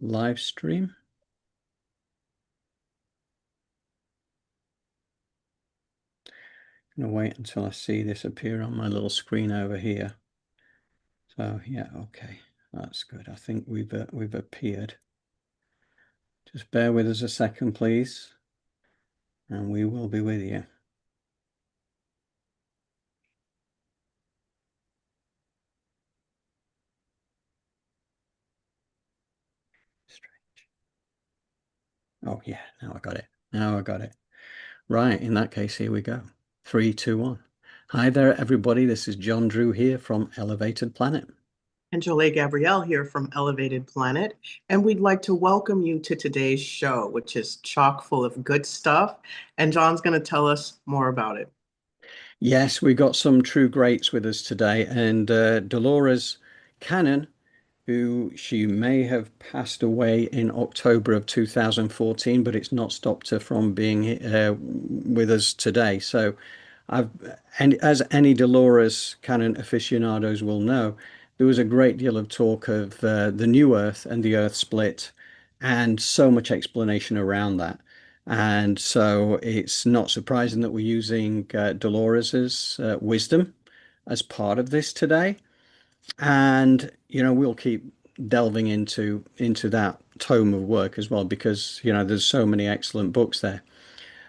live stream. I'm going to wait until I see this appear on my little screen over here. So yeah, okay, that's good. I think we've appeared. Just bear with us a second, please, and we will be with you. Strange. Oh yeah, now I got it. Now I got it. Right, in that case, here we go. 3, 2, 1. Hi there, everybody. This is John Drew here from Elevated Planet. And Jolé Gabrielle here from Elevated Planet. And we'd like to welcome you to today's show, which is chock full of good stuff. And John's going to tell us more about it. Yes, we got some true greats with us today. And Dolores Cannon, who she may have passed away in October of 2014, but it's not stopped her from being with us today. So and as any Dolores Cannon aficionados will know, there was a great deal of talk of the new Earth and the Earth split, and so much explanation around that. And so it's not surprising that we're using Dolores's wisdom as part of this today. And we'll keep delving into that tome of work as well, because there's so many excellent books there.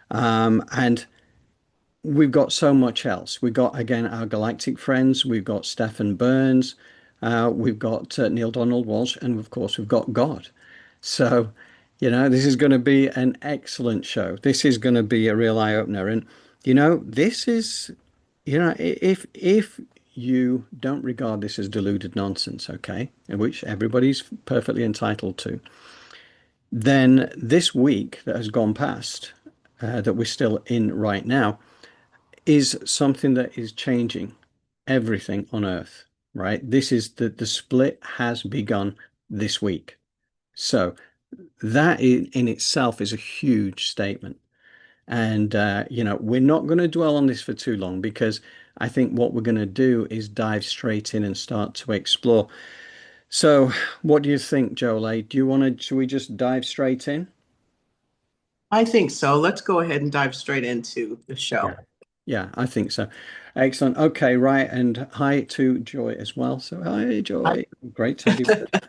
And we've got so much else. We've got, again, our galactic friends. We've got Stefan Burns. We've got Neale Donald Walsh. And of course, we've got God. So, this is going to be an excellent show. This is going to be a real eye-opener. And, this is, if you don't regard this as deluded nonsense, okay, which everybody's perfectly entitled to, then this week that has gone past, that we're still in right now, is something that is changing everything on Earth, right? This is the split has begun this week. So that in itself is a huge statement. And, we're not going to dwell on this for too long, because I think what we're going to do is dive straight in and start to explore. So what do you think, Jolé? Should we just dive straight in? I think so. Let's go ahead and dive straight into the show. Yeah, I think so. Excellent. Okay, right. And hi to Joy as well. So hi, Joy. Great to have you with us.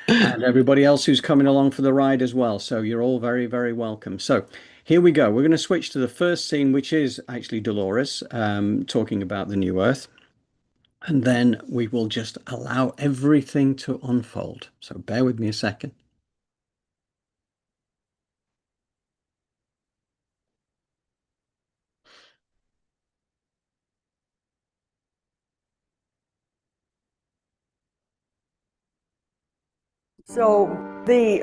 And everybody else who's coming along for the ride as well. So you're all very, very welcome. So here we go. We're going to switch to the first scene, which is actually Dolores talking about the new Earth. And then we will just allow everything to unfold. So bear with me a second. So they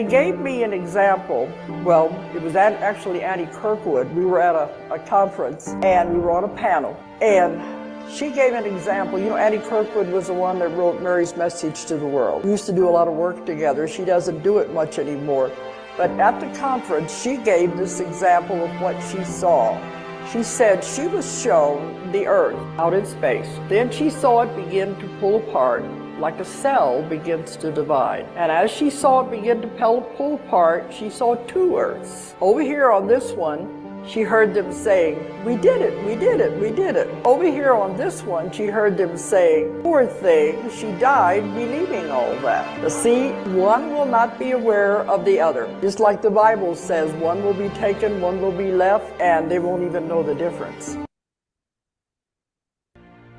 gave me an example. Well, it was actually Annie Kirkwood. We were at a conference and we were on a panel, and she gave an example. Annie Kirkwood was the one that wrote Mary's Message to the World. We used to do a lot of work together. She doesn't do it much anymore. But at the conference, she gave this example of what she saw. She said she was shown the Earth out in space. Then she saw it begin to pull apart, like a cell begins to divide. And as she saw it begin to pull apart, she saw two Earths. Over here on this one, she heard them saying, "We did it, we did it, we did it." Over here on this one, she heard them saying, "Poor thing, she died believing all that." See, one will not be aware of the other. Just like the Bible says, one will be taken, one will be left, and they won't even know the difference.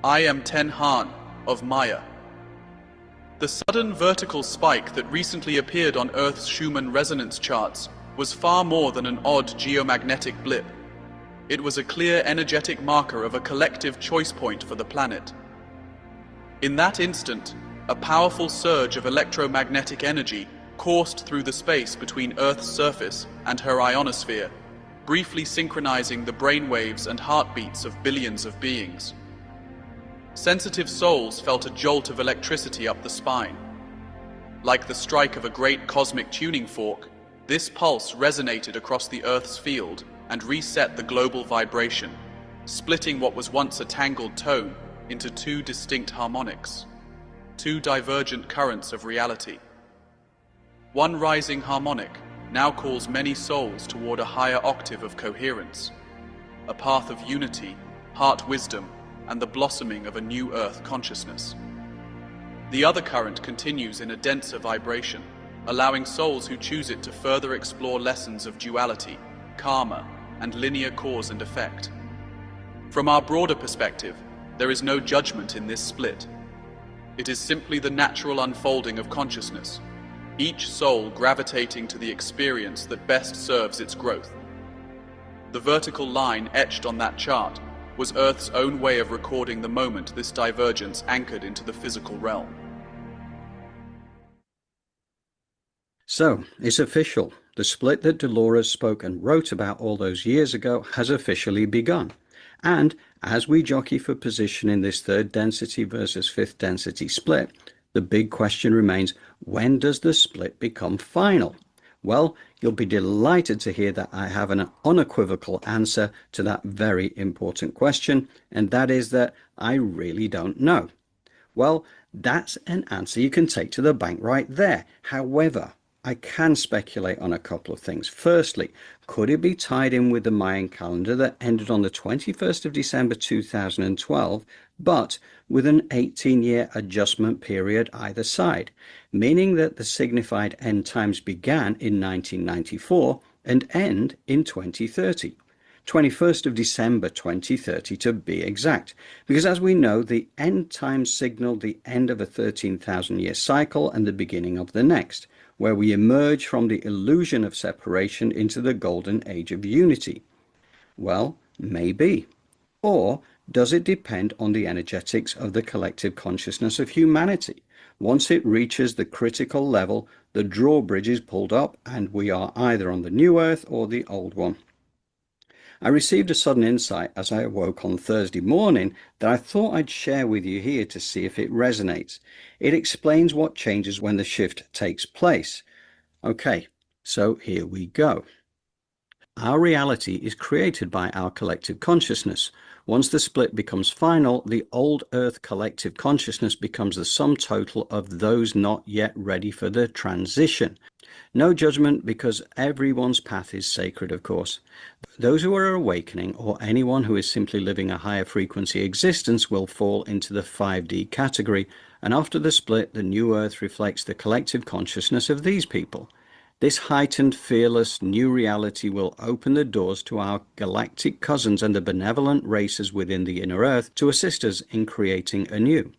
I am HÄAN of Maya. The sudden vertical spike that recently appeared on Earth's Schumann resonance charts was far more than an odd geomagnetic blip. It was a clear energetic marker of a collective choice point for the planet. In that instant, a powerful surge of electromagnetic energy coursed through the space between Earth's surface and her ionosphere, briefly synchronizing the brainwaves and heartbeats of billions of beings. Sensitive souls felt a jolt of electricity up the spine. Like the strike of a great cosmic tuning fork, this pulse resonated across the Earth's field and reset the global vibration, splitting what was once a tangled tone into two distinct harmonics, two divergent currents of reality. One rising harmonic now calls many souls toward a higher octave of coherence, a path of unity, heart wisdom, and the blossoming of a new earth consciousness. The other current continues in a denser vibration, allowing souls who choose it to further explore lessons of duality, karma, and linear cause and effect. From our broader perspective, there is no judgment in this split. It is simply the natural unfolding of consciousness, each soul gravitating to the experience that best serves its growth. The vertical line etched on that chart was Earth's own way of recording the moment this divergence anchored into the physical realm. So, it's official. The split that Dolores spoke and wrote about all those years ago has officially begun. And as we jockey for position in this third density versus fifth density split, the big question remains, when does the split become final? Well, you'll be delighted to hear that I have an unequivocal answer to that very important question, and that is that I really don't know. Well, that's an answer you can take to the bank right there. However, I can speculate on a couple of things. Firstly, could it be tied in with the Mayan calendar that ended on the 21st of December 2012, but with an 18-year adjustment period either side, meaning that the signified end times began in 1994 and end in 2030? 21st of December 2030 to be exact, because as we know, the end times signal the end of a 13,000-year cycle and the beginning of the next, where we emerge from the illusion of separation into the golden age of unity. Well, maybe. Or does it depend on the energetics of the collective consciousness of humanity? Once it reaches the critical level, the drawbridge is pulled up and we are either on the new earth or the old one. I received a sudden insight as I awoke on Thursday morning that I thought I'd share with you here to see if it resonates. It explains what changes when the shift takes place. Okay, so here we go. Our reality is created by our collective consciousness. Once the split becomes final, the old Earth collective consciousness becomes the sum total of those not yet ready for the transition. No judgment, because everyone's path is sacred, of course. Those who are awakening, or anyone who is simply living a higher frequency existence, will fall into the 5D category, and after the split, the new Earth reflects the collective consciousness of these people. This heightened, fearless, new reality will open the doors to our galactic cousins and the benevolent races within the inner Earth to assist us in creating anew.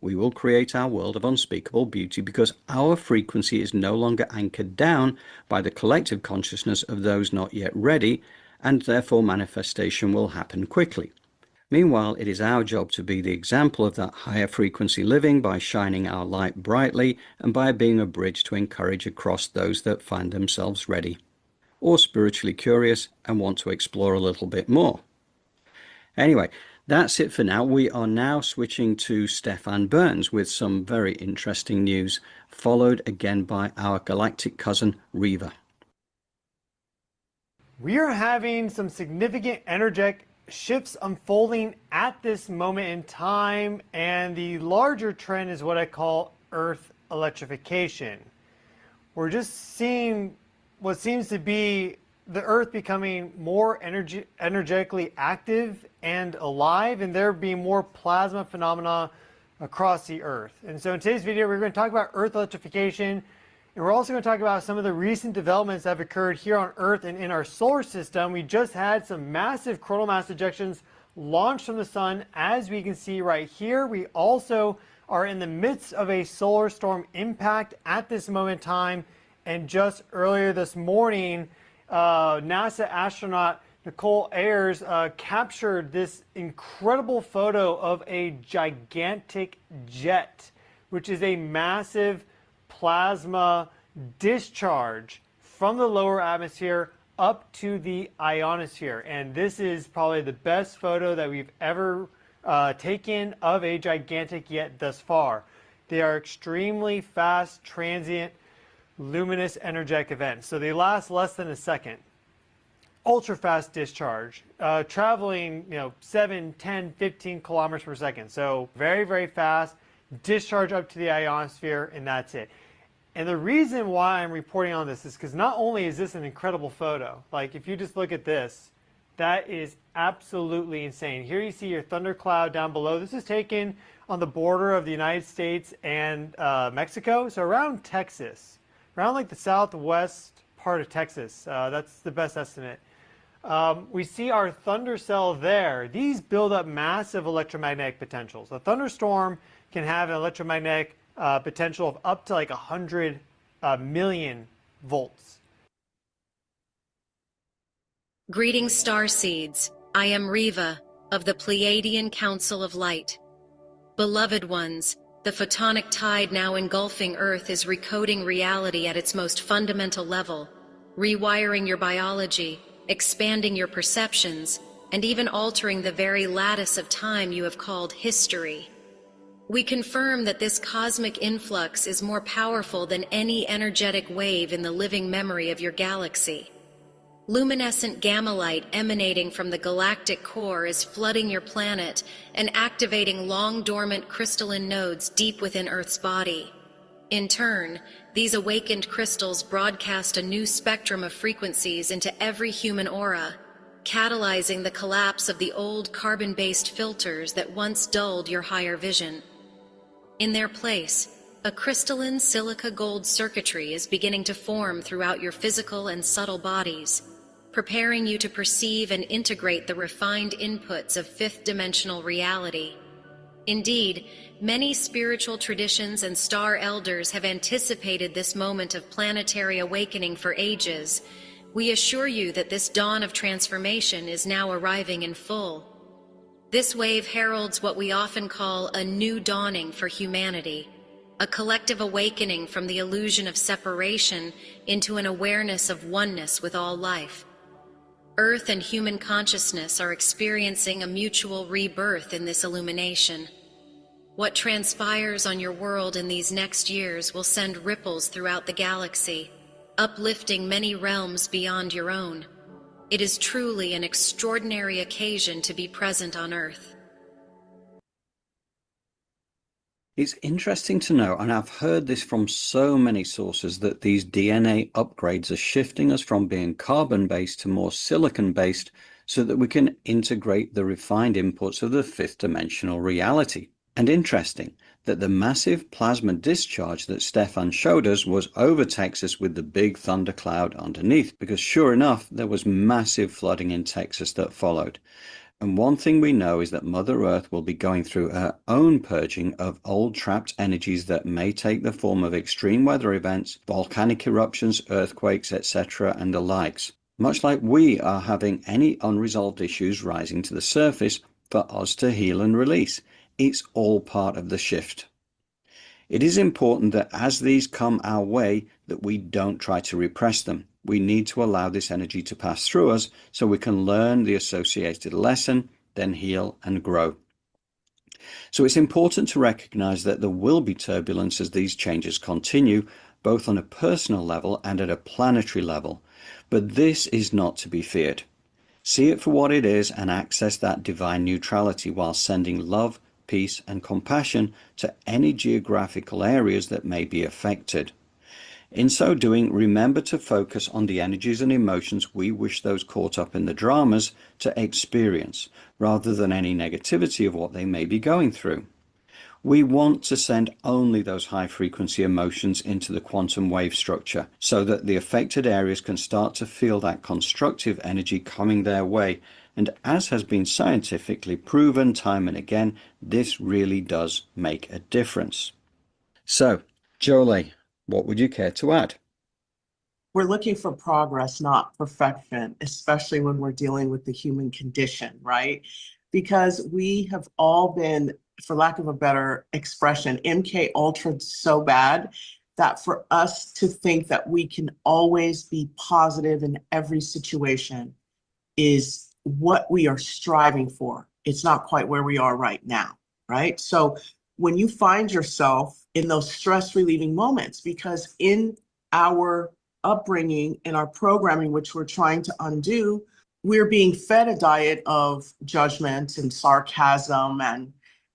We will create our world of unspeakable beauty because our frequency is no longer anchored down by the collective consciousness of those not yet ready, and therefore manifestation will happen quickly. Meanwhile, it is our job to be the example of that higher frequency living by shining our light brightly and by being a bridge to encourage across those that find themselves ready, or spiritually curious and want to explore a little bit more. Anyway, that's it for now. We are now switching to Stefan Burns with some very interesting news, followed again by our galactic cousin, Rieva. We are having some significant energetic shifts unfolding at this moment in time, and the larger trend is what I call Earth electrification. We're just seeing what seems to be the Earth becoming more energetically active and alive, and there being more plasma phenomena across the Earth. And so in today's video, we're going to talk about Earth electrification, and we're also going to talk about some of the recent developments that have occurred here on Earth and in our solar system. We just had some massive coronal mass ejections launched from the sun, as we can see right here. We also are in the midst of a solar storm impact at this moment in time, and just earlier this morning, NASA astronaut Nicole Ayers captured this incredible photo of a gigantic jet, which is a massive plasma discharge from the lower atmosphere up to the ionosphere. And this is probably the best photo that we've ever taken of a gigantic jet thus far. They are extremely fast, transient, luminous, energetic events. So they last less than a second. Ultra fast discharge, traveling 7, 10, 15 kilometers per second. So very, very fast. Discharge up to the ionosphere, and that's it. And the reason why I'm reporting on this is because not only is this an incredible photo, like if you just look at this, that is absolutely insane. Here you see your thundercloud down below. This is taken on the border of the United States and Mexico, so around Texas, around like the southwest part of Texas. That's the best estimate. We see our thunder cell there. These build up massive electromagnetic potentials. A thunderstorm can have an electromagnetic potential of up to like 100 million volts. Greetings, starseeds. I am Rieva of the Pleiadian Council of Light. Beloved ones, the photonic tide now engulfing Earth is recoding reality at its most fundamental level, rewiring your biology, expanding your perceptions, and even altering the very lattice of time you have called history. We confirm that this cosmic influx is more powerful than any energetic wave in the living memory of your galaxy. Luminescent gamma light emanating from the galactic core is flooding your planet and activating long-dormant crystalline nodes deep within Earth's body. In turn, these awakened crystals broadcast a new spectrum of frequencies into every human aura, catalyzing the collapse of the old carbon-based filters that once dulled your higher vision. In their place, a crystalline silica gold circuitry is beginning to form throughout your physical and subtle bodies, preparing you to perceive and integrate the refined inputs of fifth-dimensional reality. Indeed, many spiritual traditions and star elders have anticipated this moment of planetary awakening for ages. We assure you that this dawn of transformation is now arriving in full. This wave heralds what we often call a new dawning for humanity, a collective awakening from the illusion of separation into an awareness of oneness with all life. Earth and human consciousness are experiencing a mutual rebirth in this illumination. What transpires on your world in these next years will send ripples throughout the galaxy, uplifting many realms beyond your own. It is truly an extraordinary occasion to be present on Earth. It's interesting to know, and I've heard this from so many sources, that these DNA upgrades are shifting us from being carbon-based to more silicon-based so that we can integrate the refined inputs of the fifth-dimensional reality. And interesting that the massive plasma discharge that Stefan showed us was over Texas with the big thundercloud underneath, because sure enough, there was massive flooding in Texas that followed. And one thing we know is that Mother Earth will be going through her own purging of old trapped energies that may take the form of extreme weather events, volcanic eruptions, earthquakes, etc. and the likes. Much like we are having any unresolved issues rising to the surface for us to heal and release. It's all part of the shift. It is important that as these come our way, that we don't try to repress them. We need to allow this energy to pass through us so we can learn the associated lesson, then heal and grow. So it's important to recognize that there will be turbulence as these changes continue, both on a personal level and at a planetary level. But this is not to be feared. See it for what it is and access that divine neutrality while sending love, peace and compassion to any geographical areas that may be affected. In so doing, remember to focus on the energies and emotions we wish those caught up in the dramas to experience, rather than any negativity of what they may be going through. We want to send only those high-frequency emotions into the quantum wave structure so that the affected areas can start to feel that constructive energy coming their way. And as has been scientifically proven time and again, this really does make a difference. So, Jolé, what would you care to add? We're looking for progress, not perfection, especially when we're dealing with the human condition, right? Because we have all been, for lack of a better expression, MK Ultra'd so bad that for us to think that we can always be positive in every situation is what we are striving for. It's not quite where we are right now, right? So when you find yourself in those stress relieving moments, because in our upbringing and our programming, which we're trying to undo, we're being fed a diet of judgment and sarcasm, and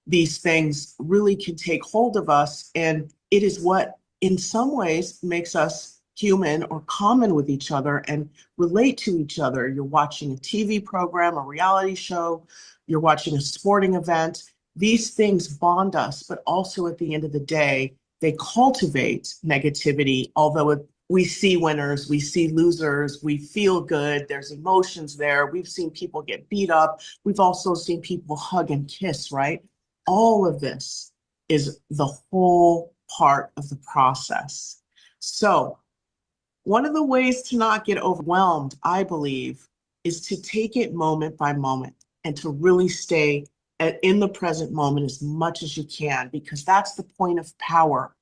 these things really can take hold of us. And it is what in some ways makes us human or common with each other and relate to each other. You're watching a TV program, a reality show, you're watching a sporting event. These things bond us, but also at the end of the day, they cultivate negativity, although we see winners, we see losers, we feel good, there's emotions there. We've seen people get beat up. We've also seen people hug and kiss, right? All of this is the whole part of the process. So one of the ways to not get overwhelmed, I believe, is to take it moment by moment and to really stay in the present moment as much as you can, because that's the point of power.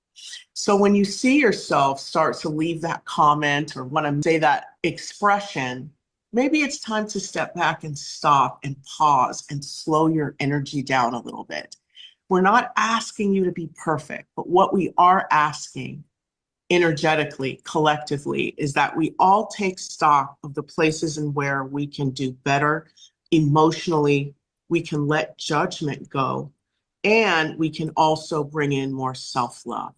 So when you see yourself start to leave that comment or want to say that expression, maybe it's time to step back and stop and pause and slow your energy down a little bit. We're not asking you to be perfect, but what we are asking energetically, collectively, is that we all take stock of the places and where we can do better emotionally. We can let judgment go, and we can also bring in more self-love.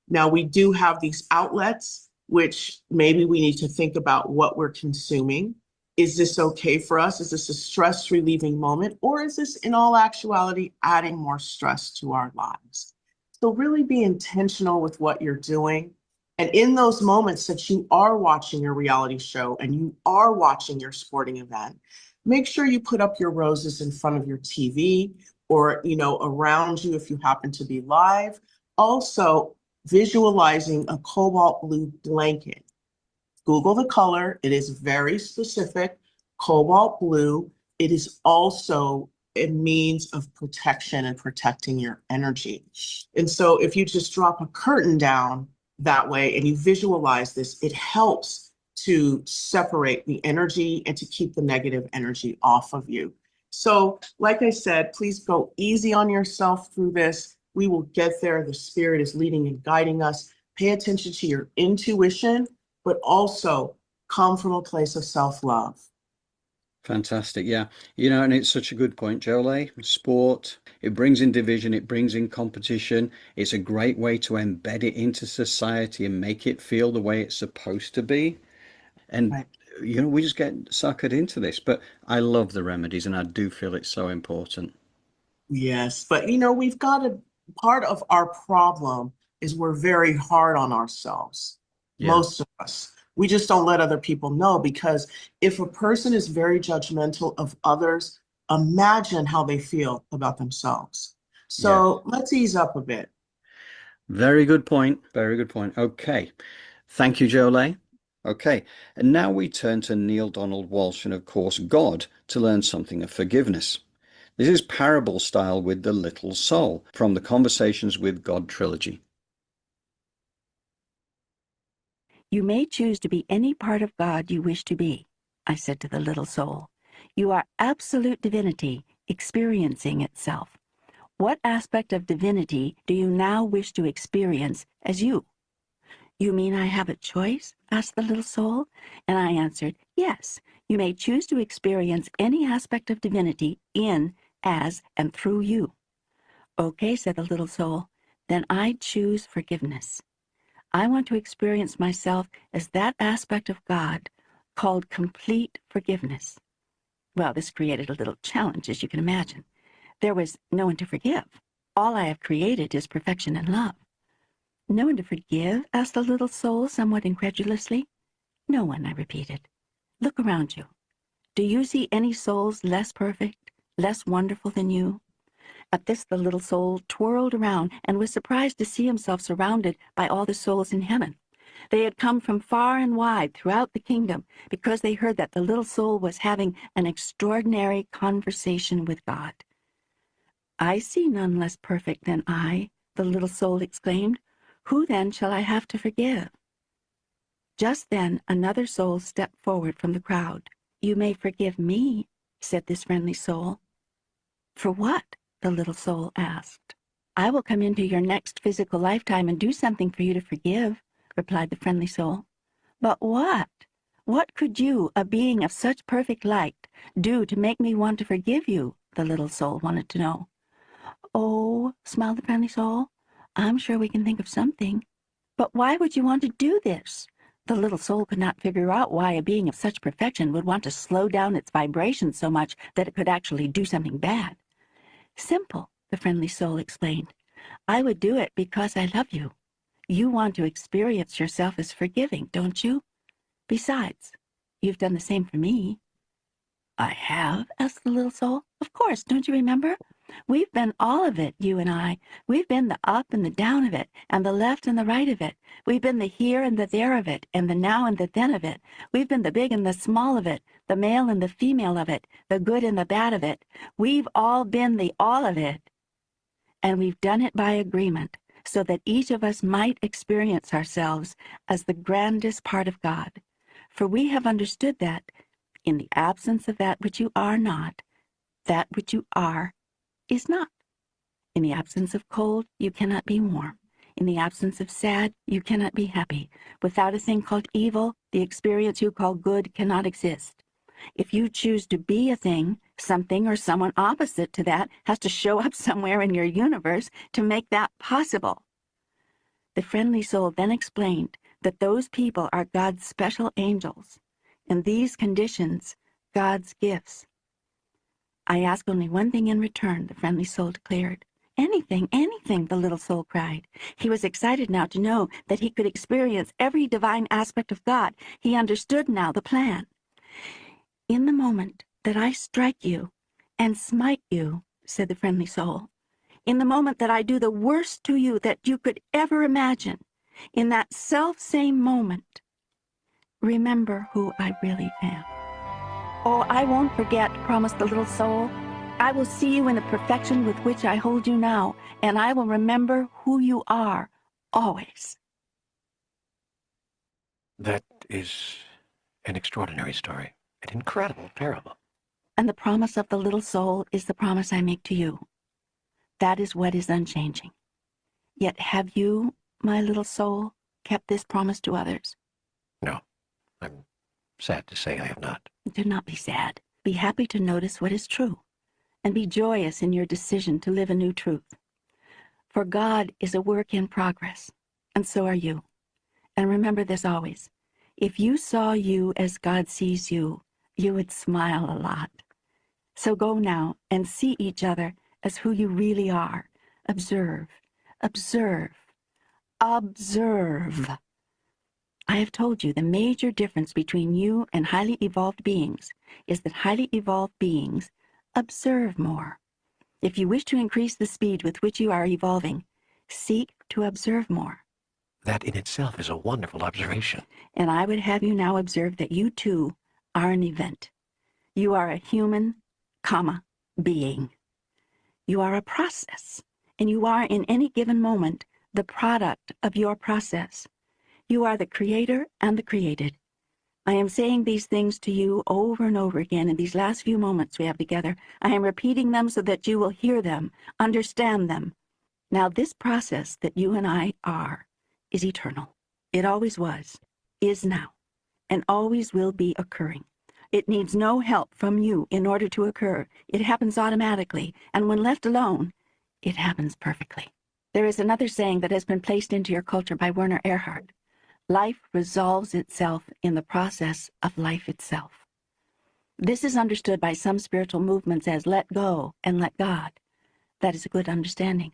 Now, we do have these outlets, which maybe we need to think about what we're consuming. Is this okay for us? Is this a stress relieving moment? Or is this, in all actuality, adding more stress to our lives? So really be intentional with what you're doing. And in those moments that you are watching your reality show and you are watching your sporting event, make sure you put up your roses in front of your TV or, around you if you happen to be live. Also, visualizing a cobalt blue blanket. Google the color. It is very specific, cobalt blue. It is also a means of protection and protecting your energy. And so if you just drop a curtain down that way and you visualize this, it helps to separate the energy and to keep the negative energy off of you. So like I said, please go easy on yourself through this. We will get there. The spirit is leading and guiding us. Pay attention to your intuition, but also come from a place of self-love. Fantastic. Yeah. And it's such a good point, Jolé. Sport, it brings in division, it brings in competition. It's a great way to embed it into society and make it feel the way it's supposed to be. And, Right. We just get suckered into this. But I love the remedies, and I do feel it's so important. Yes, but we've got part of our problem is we're very hard on ourselves. Yeah. Most of us. We just don't let other people know, because if a person is very judgmental of others, imagine how they feel about themselves. So let's ease up a bit. Very good point. Very good point. Okay. Thank you, Jolé. Okay. And now we turn to Neale Donald Walsh and, of course, God, to learn something of forgiveness. This is parable style with the little soul from the Conversations with God trilogy. You may choose to be any part of God you wish to be, I said to the little soul. You are absolute divinity experiencing itself. What aspect of divinity do you now wish to experience as you? You mean I have a choice? Asked the little soul. And I answered, yes, you may choose to experience any aspect of divinity in, as, and through you. Okay, said the little soul, then I choose forgiveness. I want to experience myself as that aspect of God called complete forgiveness. Well, this created a little challenge, as you can imagine. There was no one to forgive. All I have created is perfection and love. No one to forgive? Asked the little soul somewhat incredulously. No one, I repeated. Look around you. Do you see any souls less perfect, less wonderful than you? At this, the little soul twirled around and was surprised to see himself surrounded by all the souls in heaven. They had come from far and wide throughout the kingdom because they heard that the little soul was having an extraordinary conversation with God. I see none less perfect than I, the little soul exclaimed. Who then shall I have to forgive? Just then another soul stepped forward from the crowd. You may forgive me, said this friendly soul. For what? The little soul asked. I will come into your next physical lifetime and do something for you to forgive, replied the friendly soul. But what? What could you, a being of such perfect light, do to make me want to forgive you? The little soul wanted to know. Oh, smiled the friendly soul, I'm sure we can think of something. But why would you want to do this? The little soul could not figure out why a being of such perfection would want to slow down its vibrations so much that it could actually do something bad. Simple, the friendly soul explained. I would do it because I love you. You want to experience yourself as forgiving, don't you? Besides, you've done the same for me. I have? Asked the little soul. Of course, don't you remember? We've been all of it, you and I. We've been the up and the down of it, and the left and the right of it. We've been the here and the there of it, and the now and the then of it. We've been the big and the small of it, the male and the female of it, the good and the bad of it. We've all been the all of it. And we've done it by agreement, so that each of us might experience ourselves as the grandest part of God. For we have understood that, in the absence of that which you are not, that which you are is not. In the absence of cold, you cannot be warm. In the absence of sad, you cannot be happy. Without a thing called evil, the experience you call good cannot exist. If you choose to be a thing, something or someone opposite to that has to show up somewhere in your universe to make that possible. The friendly soul then explained that those people are God's special angels, and these conditions, God's gifts. I ask only one thing in return, the friendly soul declared. Anything, anything, the little soul cried. He was excited now to know that he could experience every divine aspect of God. He understood now the plan. In the moment that I strike you and smite you, said the friendly soul, in the moment that I do the worst to you that you could ever imagine, in that self-same moment, remember who I really am. Oh, I won't forget, promised the little soul. I will see you in the perfection with which I hold you now, and I will remember who you are, always. That is an extraordinary story. An incredible parable. And the promise of the little soul is the promise I make to you. That is what is unchanging. Yet have you, my little soul, kept this promise to others? No, I'm sad to say I have not. Do not be sad. Be happy to notice what is true, and be joyous in your decision to live a new truth. For God is a work in progress, and so are you. And remember this always. If you saw you as God sees you, you would smile a lot. So go now and see each other as who you really are. Observe, observe, observe. I have told you the major difference between you and highly evolved beings is that highly evolved beings observe more. If you wish to increase the speed with which you are evolving, seek to observe more. That in itself is a wonderful observation. And I would have you now observe that you too are an event. You are a human, being. You are a process, and you are in any given moment the product of your process. You are the creator and the created. I am saying these things to you over and over again in these last few moments we have together. I am repeating them so that you will hear them, understand them. Now this process that you and I are is eternal. It always was, is now, and always will be occurring. It needs no help from you in order to occur. It happens automatically, and when left alone, it happens perfectly. There is another saying that has been placed into your culture by Werner Erhard. Life resolves itself in the process of life itself. This is understood by some spiritual movements as let go and let God. That is a good understanding.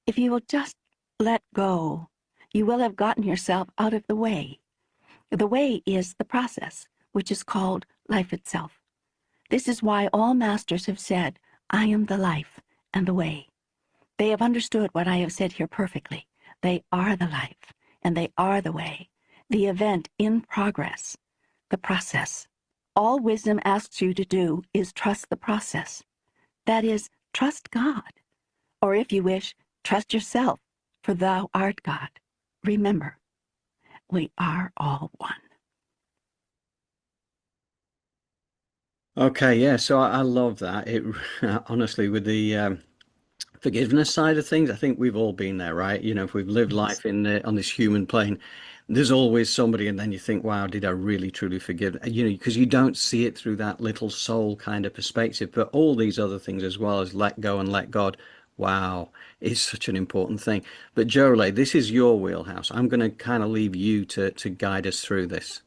If you will just let go, you will have gotten yourself out of the way. The way is the process, which is called life itself. This is why all masters have said, I am the life and the way. They have understood what I have said here perfectly. They are the life, and they are the way, the event in progress, the process. All wisdom asks you to do is trust the process. That is, trust God. Or if you wish, trust yourself, for thou art God. Remember, we are all one. Okay, yeah, so I love that. It honestly, with the forgiveness side of things, I think we've all been there, right? You know, if we've lived life on this human plane, there's always somebody, and then you think, wow, did I really truly forgive? You know, because you don't see it through that little soul kind of perspective. But all these other things as well as let go and let God, Wow, it's such an important thing. But Jolé, this is your wheelhouse. I'm going to kind of leave you to guide us through this.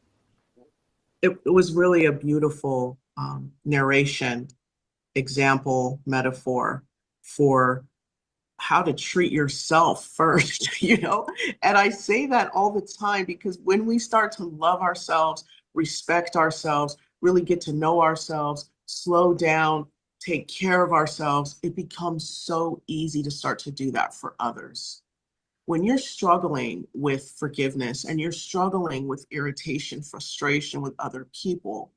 It was really a beautiful narration, example, metaphor for how to treat yourself first, you know? And I say that all the time because when we start to love ourselves, respect ourselves, really get to know ourselves, slow down, take care of ourselves, it becomes so easy to start to do that for others. When you're struggling with forgiveness and you're struggling with irritation, frustration with other people,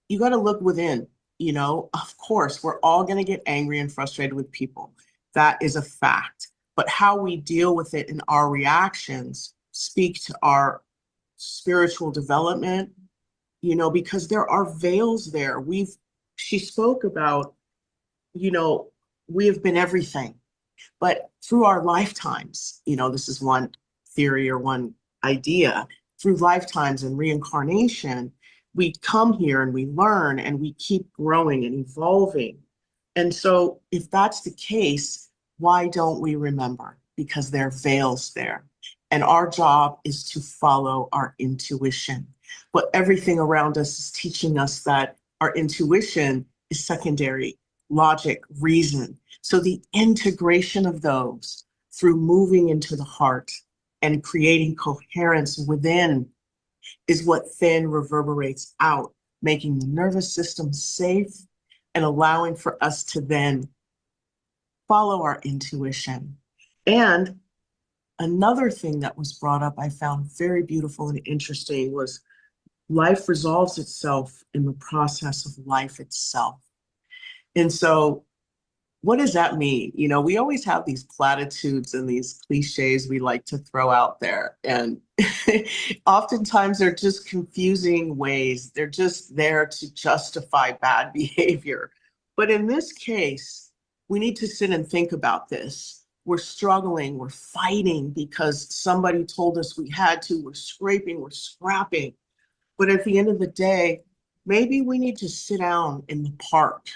you got to look within. You know, of course, we're all going to get angry and frustrated with people. That is a fact. But how we deal with it and our reactions speak to our spiritual development, you know, because there are veils there. She spoke about, you know, we have been everything. But through our lifetimes, you know, this is one theory or one idea, through lifetimes and reincarnation, we come here and we learn and we keep growing and evolving. And so if that's the case, why don't we remember? Because there are veils there. And our job is to follow our intuition. But everything around us is teaching us that our intuition is secondary, logic, reason. So the integration of those through moving into the heart and creating coherence within is what then reverberates out, making the nervous system safe and allowing for us to then follow our intuition. And another thing that was brought up I found very beautiful and interesting was life resolves itself in the process of life itself. And so what does that mean? You know, we always have these platitudes and these cliches we like to throw out there. And oftentimes they're just confusing ways. They're just there to justify bad behavior. But in this case, we need to sit and think about this. We're struggling, we're fighting because somebody told us we had to, we're scraping, we're scrapping. But at the end of the day, maybe we need to sit down in the park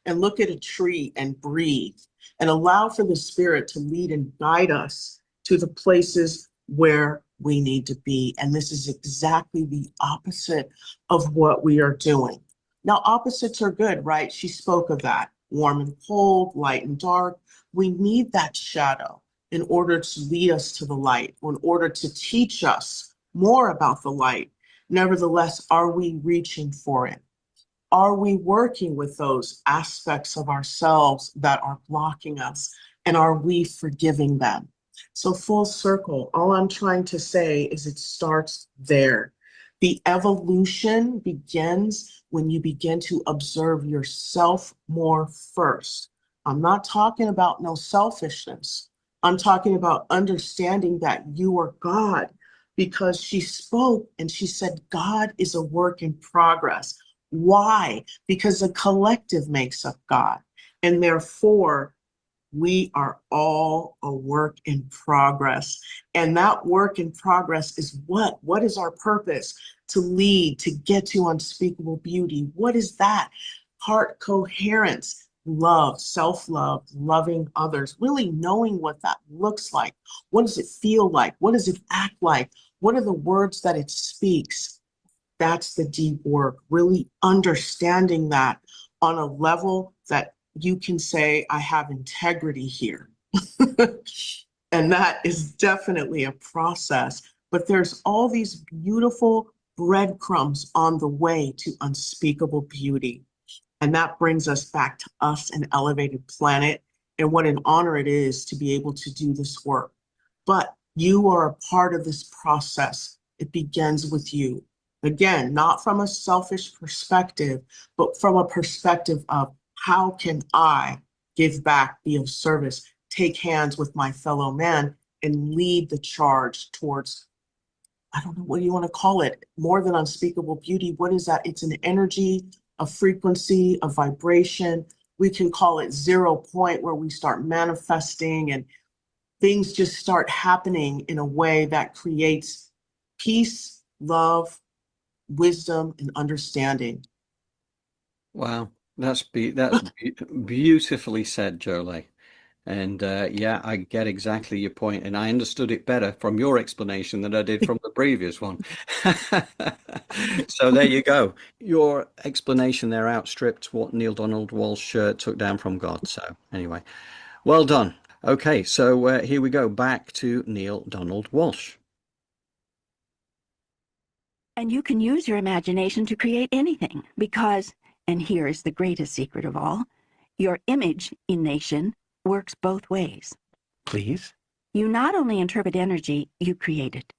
and look at a tree and breathe and allow for the spirit to lead and guide us to the places where we need to be. And this is exactly the opposite of what we are doing. Now, opposites are good, right? She spoke of that. Warm and cold, light and dark. We need that shadow in order to lead us to the light, or in order to teach us more about the light. Nevertheless, are we reaching for it? Are we working with those aspects of ourselves that are blocking us? And are we forgiving them? So full circle, all I'm trying to say is it starts there. The evolution begins when you begin to observe yourself more first. I'm not talking about no selfishness. I'm talking about understanding that you are God, because she spoke and she said, God is a work in progress. Why? Because the collective makes up God. And therefore, we are all a work in progress. And that work in progress is what? What is our purpose? To lead, to get to unspeakable beauty. What is that? Heart coherence, love, self-love, loving others, really knowing what that looks like. What does it feel like? What does it act like? What are the words that it speaks? That's the deep work, really understanding that on a level that you can say, I have integrity here. And that is definitely a process. But there's all these beautiful breadcrumbs on the way to unspeakable beauty. And that brings us back to us, an elevated planet, and what an honor it is to be able to do this work. But you are a part of this process. It begins with you. Again, not from a selfish perspective, but from a perspective of how can I give back, be of service, take hands with my fellow man, and lead the charge towards, I don't know, what do you want to call it? More than unspeakable beauty. What is that? It's an energy, a frequency, a vibration. We can call it 0 point, where we start manifesting and things just start happening in a way that creates peace, love, wisdom, and understanding. Wow, that's beautifully said, Jolé. And yeah, I get exactly your point, and I understood it better from your explanation than I did from the previous one. So there you go. Your explanation there outstripped what Neale Donald Walsh took down from God. So anyway, well done. Okay, so here we go back to Neale Donald Walsh. And you can use your imagination to create anything because, and here is the greatest secret of all, your image in nation works both ways. Please? You not only interpret energy, you create it.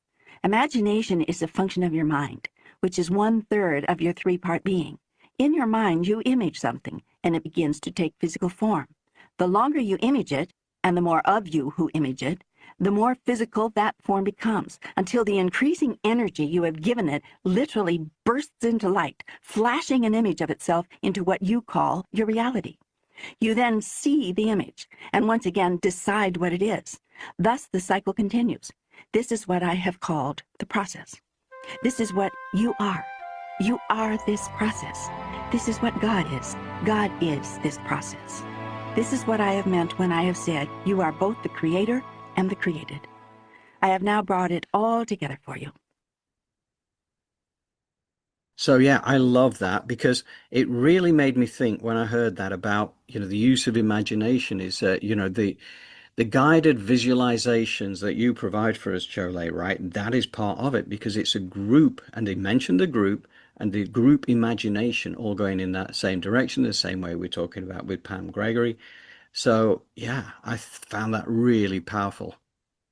Imagination is a function of your mind, which is 1/3 of your three-part being. In your mind, you image something, and it begins to take physical form. The longer you image it, and the more of you who image it, the more physical that form becomes, until the increasing energy you have given it literally bursts into light, flashing an image of itself into what you call your reality. You then see the image, and once again decide what it is. Thus the cycle continues. This is what I have called the process. This is what you are. You are this process. This is what God is. God is this process. This is what I have meant when I have said you are both the creator and the created. I have now brought it all together for you. So yeah, I love that because it really made me think when I heard that about, the use of imagination is, the guided visualizations that you provide for us, Jolé, right? That is part of it because it's a group, and they mentioned the group and the group imagination all going in that same direction, the same way we're talking about with Pam Gregory. So yeah, I found that really powerful.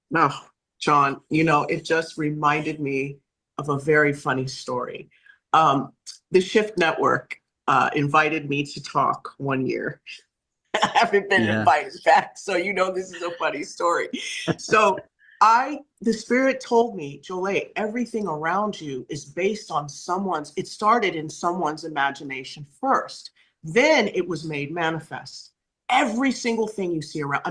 No, John, it just reminded me of a very funny story. The Shift Network invited me to talk one year. I haven't been invited back, so this is a funny story. So the spirit told me, Jolé, everything around you is based on it started in someone's imagination first. Then it was made manifest. Every single thing you see around,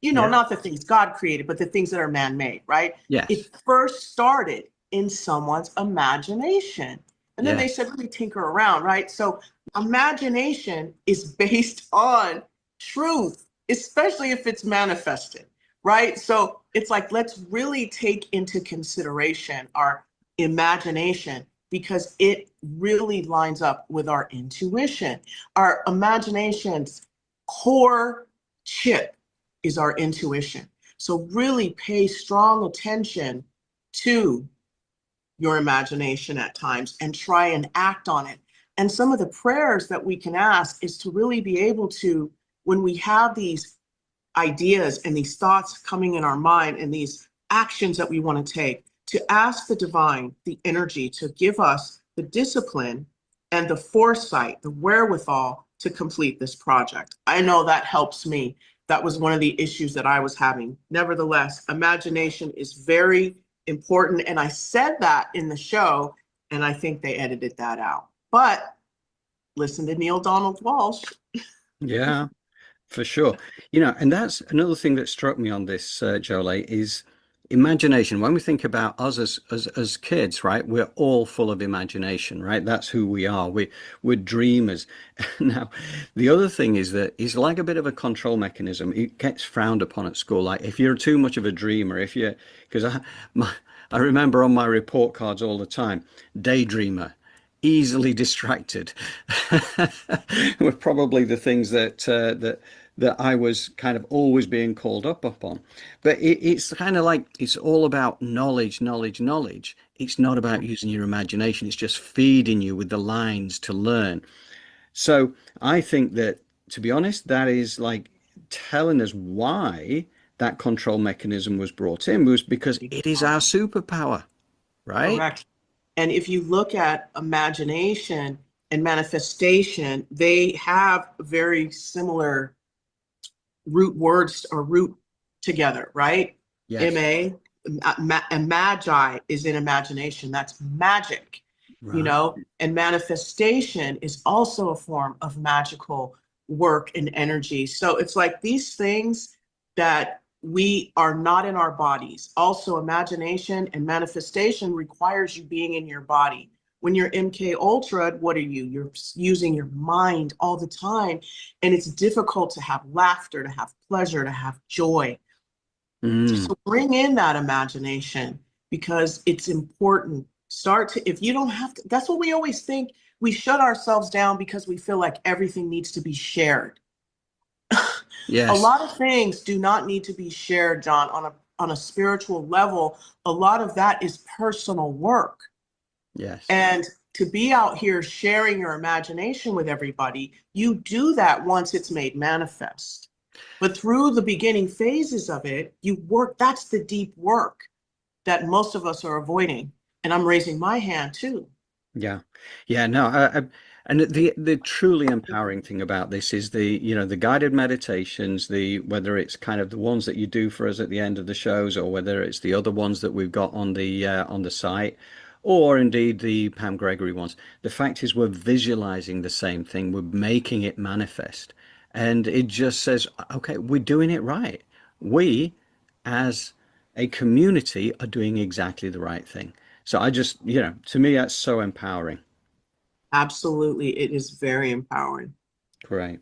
not the things God created, but the things that are man-made, right? Yes. It first started in someone's imagination. And then they said, really tinker around, right? So imagination is based on truth, especially if it's manifested, right? So it's like, let's really take into consideration our imagination because it really lines up with our intuition. Our imagination's core chip is our intuition. So really pay strong attention to your imagination at times and try and act on it. And some of the prayers that we can ask is to really be able to, when we have these ideas and these thoughts coming in our mind and these actions that we want to take, to ask the divine, the energy, to give us the discipline and the foresight, the wherewithal to complete this project. I know that helps me. That was one of the issues that I was having. Nevertheless, imagination is very important. And I said that in the show, and I think they edited that out. But listen to Neale Donald Walsh. Yeah, for sure. And that's another thing that struck me on this, Jolé, is imagination. When we think about us as kids, right, we're all full of imagination, right? That's who we are. We're dreamers. Now, the other thing is that it's like a bit of a control mechanism. It gets frowned upon at school. Like if you're too much of a dreamer, because I remember on my report cards all the time, daydreamer, easily distracted, were probably the things that I was kind of always being called up upon. But it's kind of like it's all about knowledge. It's not about using your imagination. It's just feeding you with the lines to learn. So I think that, to be honest, that is like telling us why that control mechanism was brought in, was because it is our superpower, right? Correct. And if you look at imagination and manifestation, they have very similar root words or root together, right? Yes. And magi is in imagination. That's magic, Right. and manifestation is also a form of magical work and energy. So it's like these things that we are not in our bodies. Also, imagination and manifestation requires you being in your body, When you're MK Ultra, what are you? You're using your mind all the time. And it's difficult to have laughter, to have pleasure, to have joy. So bring in that imagination because it's important. If you don't have to, that's what we always think. We shut ourselves down because we feel like everything needs to be shared. Yes. A lot of things do not need to be shared, John, on a spiritual level. A lot of that is personal work. Yes. And to be out here sharing your imagination with everybody, you do that once it's made manifest. But through the beginning phases of it, you work. That's the deep work that most of us are avoiding. And I'm raising my hand too. Yeah. Yeah. No, and the truly empowering thing about this is the guided meditations, whether it's kind of the ones that you do for us at the end of the shows, or whether it's the other ones that we've got on the site, or indeed the Pam Gregory ones. The fact is we're visualizing the same thing. We're making it manifest. And it just says, okay, we're doing it right. We, as a community, are doing exactly the right thing. So I just, to me, that's so empowering. Absolutely. It is very empowering. Great.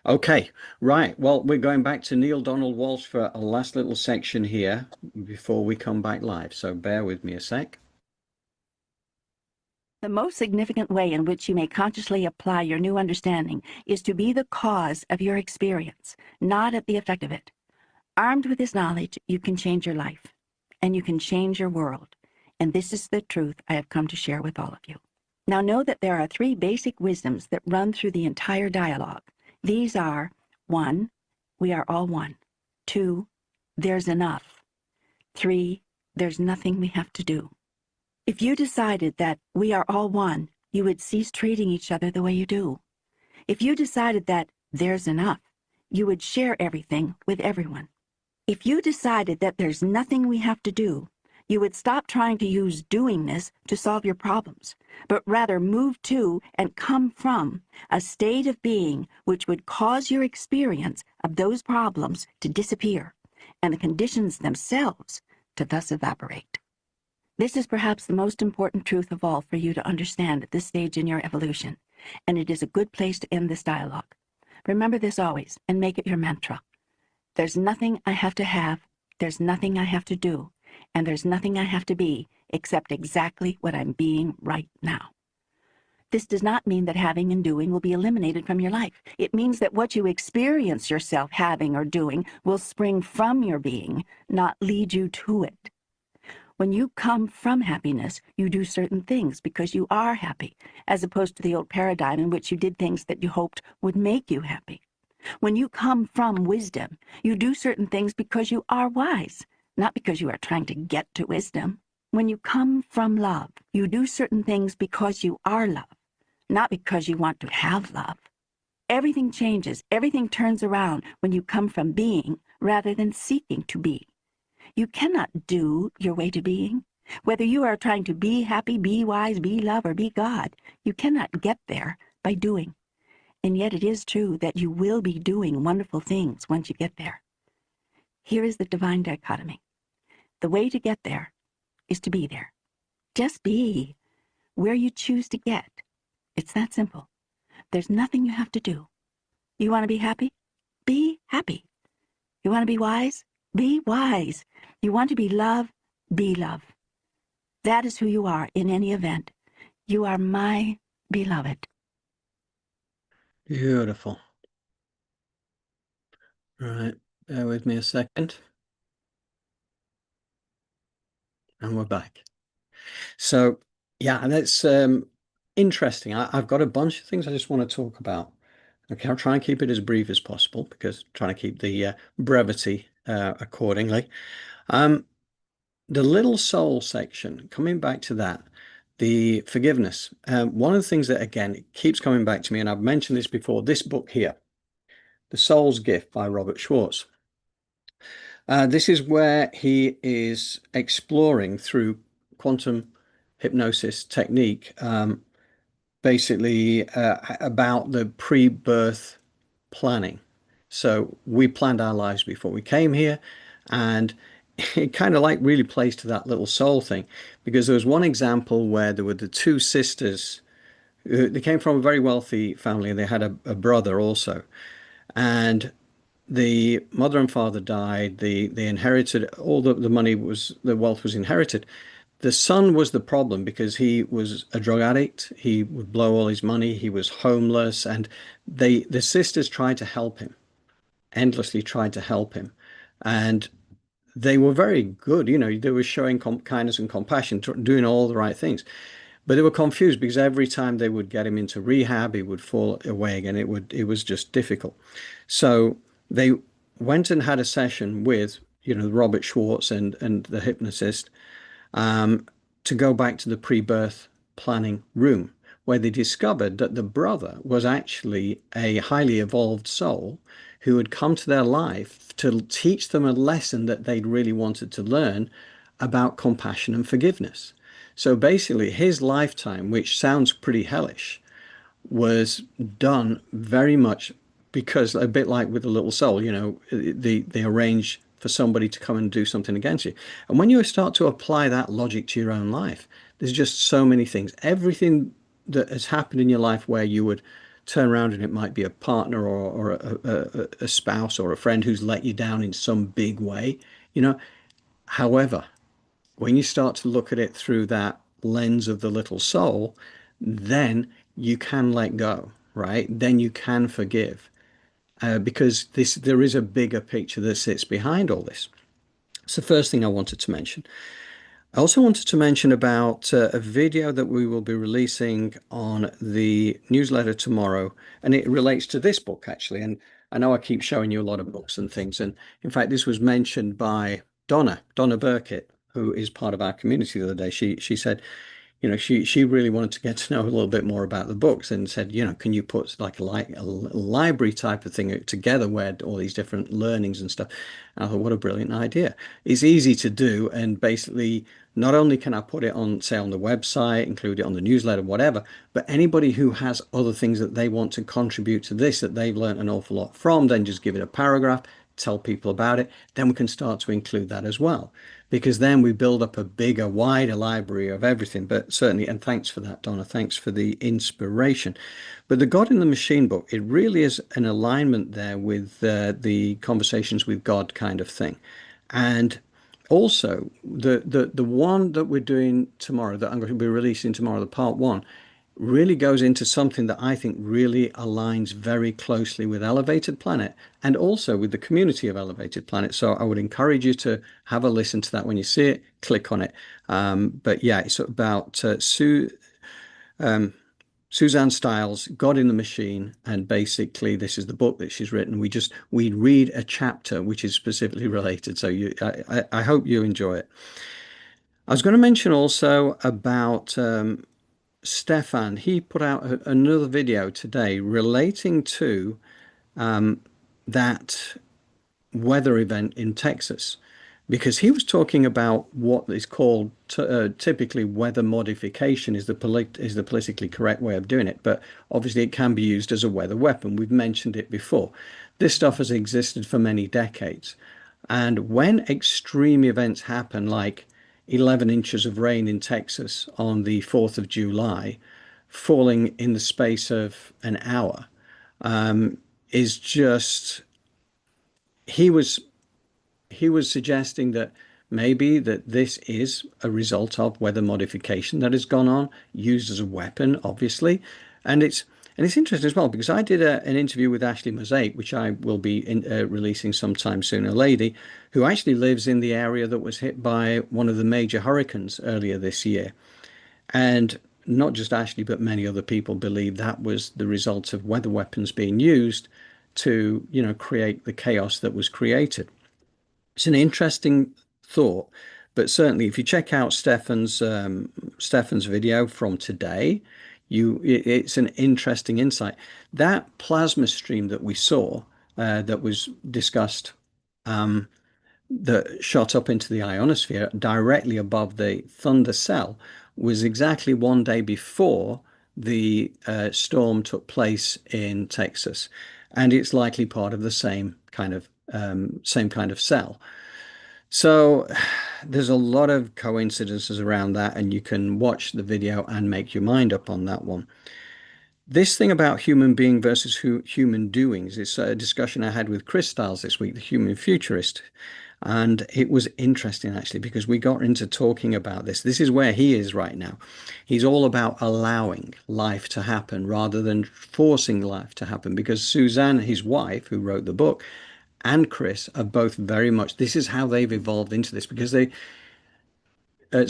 Okay, right. Well, we're going back to Neale Donald Walsh for a last little section here before we come back live. So bear with me a sec. The most significant way in which you may consciously apply your new understanding is to be the cause of your experience, not at the effect of it. Armed with this knowledge, you can change your life, and you can change your world. And this is the truth I have come to share with all of you. Now know that there are 3 basic wisdoms that run through the entire dialogue. These are, 1, we are all one. 2, there's enough. 3, there's nothing we have to do. If you decided that we are all one, you would cease treating each other the way you do. If you decided that there's enough, you would share everything with everyone. If you decided that there's nothing we have to do, you would stop trying to use doingness to solve your problems, but rather move to and come from a state of being which would cause your experience of those problems to disappear and the conditions themselves to thus evaporate. This is perhaps the most important truth of all for you to understand at this stage in your evolution, and it is a good place to end this dialogue. Remember this always, and make it your mantra. There's nothing I have to have, there's nothing I have to do, and there's nothing I have to be except exactly what I'm being right now. This does not mean that having and doing will be eliminated from your life. It means that what you experience yourself having or doing will spring from your being, not lead you to it. When you come from happiness, you do certain things because you are happy, as opposed to the old paradigm in which you did things that you hoped would make you happy. When you come from wisdom, you do certain things because you are wise, not because you are trying to get to wisdom. When you come from love, you do certain things because you are love, not because you want to have love. Everything changes, everything turns around when you come from being rather than seeking to be. You cannot do your way to being. Whether you are trying to be happy, be wise, be love, or be God, you cannot get there by doing. And yet it is true that you will be doing wonderful things once you get there. Here is the divine dichotomy. The way to get there is to be there. Just be where you choose to get. It's that simple. There's nothing you have to do. You want to be happy? Be happy. You want to be wise? Be wise. You want to be love? Be love. That is who you are in any event. You are my beloved. Beautiful. Right, bear with me a second. And we're back. So, yeah, that's interesting. I've got a bunch of things I just want to talk about. Okay, I'll try and keep it as brief as possible because I'm trying to keep the brevity accordingly. The little soul section, coming back to that, the forgiveness. One of the things that, again, it keeps coming back to me, and I've mentioned this before, this book here, The Soul's Gift by Robert Schwartz. This is where he is exploring through quantum hypnosis technique, basically about the pre-birth planning. So we planned our lives before we came here, and it kind of like really plays to that little soul thing, because there was one example where there were the two sisters. They came from a very wealthy family, and they had a brother also. And the mother and father died. They inherited all the money, was the wealth was inherited. The son was the problem because he was a drug addict. He would blow all his money. He was homeless, and the sisters tried to help him, endlessly tried to help him, and they were very good. You know, they were showing kindness and compassion, doing all the right things. But they were confused because every time they would get him into rehab, he would fall away again. It was just difficult. So they went and had a session with, you know, Robert Schwartz and the hypnotist, to go back to the pre-birth planning room, where they discovered that the brother was actually a highly evolved soul who had come to their life to teach them a lesson that they'd really wanted to learn about compassion and forgiveness. So basically, his lifetime, which sounds pretty hellish, was done very much because, a bit like with the little soul, you know, they arrange for somebody to come and do something against you. And when you start to apply that logic to your own life, there's just so many things. Everything that has happened in your life where you would turn around and it might be a partner or a spouse or a friend who's let you down in some big way, you know. However, when you start to look at it through that lens of the little soul, then you can let go, right? Then you can forgive, because there is a bigger picture that sits behind all this. It's the first thing I wanted to mention. I also wanted to mention about a video that we will be releasing on the newsletter tomorrow, and it relates to this book actually. And I know I keep showing you a lot of books and things, and in fact this was mentioned by Donna Burkett, who is part of our community the other day. She said, you know, she really wanted to get to know a little bit more about the books, and said, you know, can you put like a library type of thing together where all these different learnings and stuff. And I thought, what a brilliant idea. It's easy to do, and basically not only can I put it on, say, on the website, include it on the newsletter, whatever, but anybody who has other things that they want to contribute to this, that they've learned an awful lot from, then just give it a paragraph, tell people about it, then we can start to include that as well, because then we build up a bigger, wider library of everything. But certainly, and thanks for that, Donna, thanks for the inspiration. But the God in the Machine book, it really is an alignment there with the conversations with God kind of thing. And also the one that we're doing tomorrow, that I'm going to be releasing tomorrow, the part one, really goes into something that I think really aligns very closely with Elevated Planet and also with the community of Elevated Planet. So I would encourage you to have a listen to that. When you see it, click on it. But yeah, it's about Suzanne Stiles, God in the Machine, and basically this is the book that she's written. We read a chapter which is specifically related. So I hope you enjoy it. I was going to mention also about Stefan. He put out another video today relating to that weather event in Texas, because he was talking about what is called typically weather modification is the politically correct way of doing it, but obviously it can be used as a weather weapon. We've mentioned it before. This stuff has existed for many decades, and when extreme events happen, like 11 inches of rain in Texas on the 4th of July, falling in the space of an hour, is just, he was suggesting that maybe that this is a result of weather modification that has gone on, used as a weapon, obviously. And it's interesting as well, because I did an interview with Ashley Mosaic, which I will be releasing sometime soon, a lady who actually lives in the area that was hit by one of the major hurricanes earlier this year. And not just Ashley, but many other people believe that was the result of weather weapons being used to, you know, create the chaos that was created. It's an interesting thought, but certainly if you check out Stefan's video from today, it's an interesting insight. That plasma stream that we saw, that was discussed, that shot up into the ionosphere directly above the thunder cell, was exactly one day before the storm took place in Texas, and it's likely part of the same kind of cell. So there's a lot of coincidences around that, and you can watch the video and make your mind up on that one. This thing about human being versus human doings is a discussion I had with Chris Stiles this week, the human futurist. And it was interesting actually because we got into talking about this. This is where he is right now. He's all about allowing life to happen rather than forcing life to happen, because Suzanne, his wife, who wrote the book, and Chris are both very much, this is how they've evolved into this, because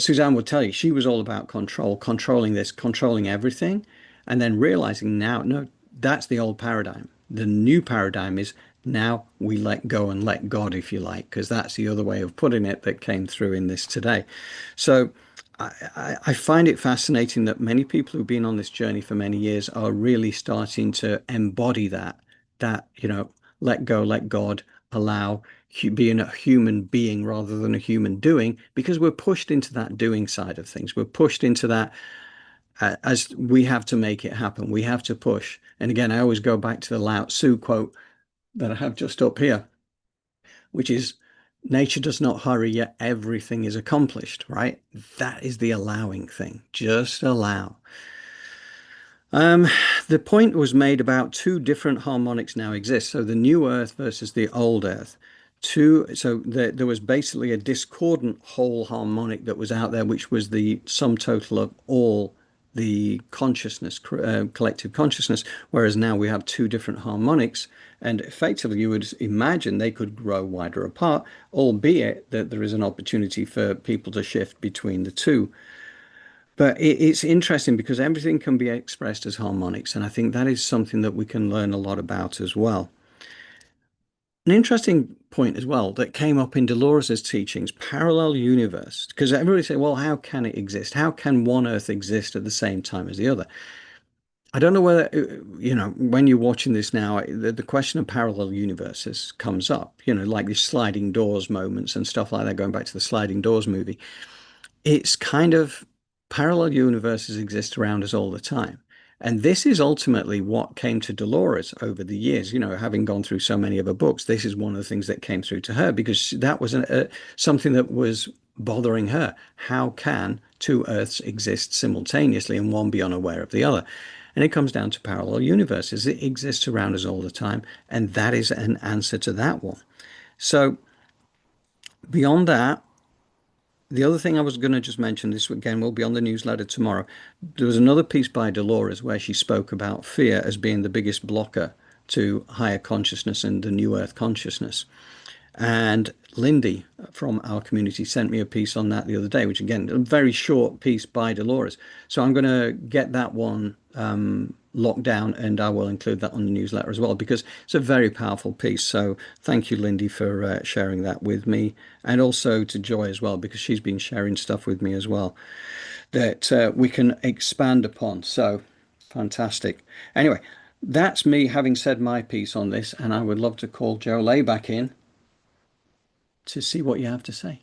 Suzanne would tell you she was all about control, controlling this, controlling everything, and then realizing now, no, that's the old paradigm. The new paradigm is now we let go and let God, if you like, because that's the other way of putting it that came through in this today. So I find it fascinating that many people who've been on this journey for many years are really starting to embody that, let go, let God, allow being a human being rather than a human doing, because we're pushed into that doing side of things. We're pushed into that as we have to make it happen. We have to push. And again, I always go back to the Lao Tzu quote that I have just up here, which is, nature does not hurry, yet everything is accomplished, right? That is the allowing thing. Just allow. The point was made about two different harmonics now exist. So the new Earth versus the old Earth. So there was basically a discordant whole harmonic that was out there, which was the sum total of all the consciousness, collective consciousness, whereas now we have two different harmonics, and effectively you would imagine they could grow wider apart, albeit that there is an opportunity for people to shift between the two. But it's interesting because everything can be expressed as harmonics, and I think that is something that we can learn a lot about as well. An interesting point as well that came up in Dolores's teachings, parallel universe, because everybody say, well, how can it exist? How can one Earth exist at the same time as the other? I don't know whether, when you're watching this now, the question of parallel universes comes up, like these sliding doors moments and stuff like that, going back to the sliding doors movie. It's kind of parallel universes exist around us all the time. And this is ultimately what came to Dolores over the years, having gone through so many of her books. This is one of the things that came through to her because that was something that was bothering her. How can two Earths exist simultaneously and one be unaware of the other? And it comes down to parallel universes. It exists around us all the time. And that is an answer to that one. So beyond that, the other thing I was going to just mention, this again will be on the newsletter tomorrow. There was another piece by Dolores where she spoke about fear as being the biggest blocker to higher consciousness and the new Earth consciousness. And Lindy from our community sent me a piece on that the other day, which again, a very short piece by Dolores. So I'm going to get that one locked down, and I will include that on the newsletter as well, because it's a very powerful piece. So thank you, Lindy, for sharing that with me, and also to Joy as well, because she's been sharing stuff with me as well that we can expand upon. So fantastic. Anyway, that's me having said my piece on this, and I would love to call Jolé back in to see what you have to say.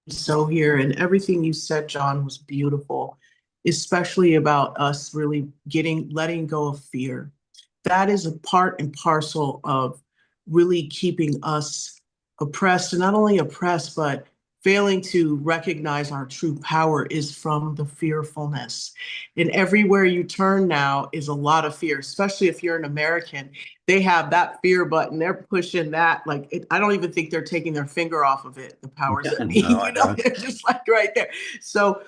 So here, and everything you said, John, was beautiful, especially about us really letting go of fear. That is a part and parcel of really keeping us oppressed, and not only oppressed, but failing to recognize our true power is from the fearfulness. And everywhere you turn now is a lot of fear, especially if you're an American. They have that fear button. They're pushing that. I don't even think they're taking their finger off of it. The powers that be, they're just like right there. So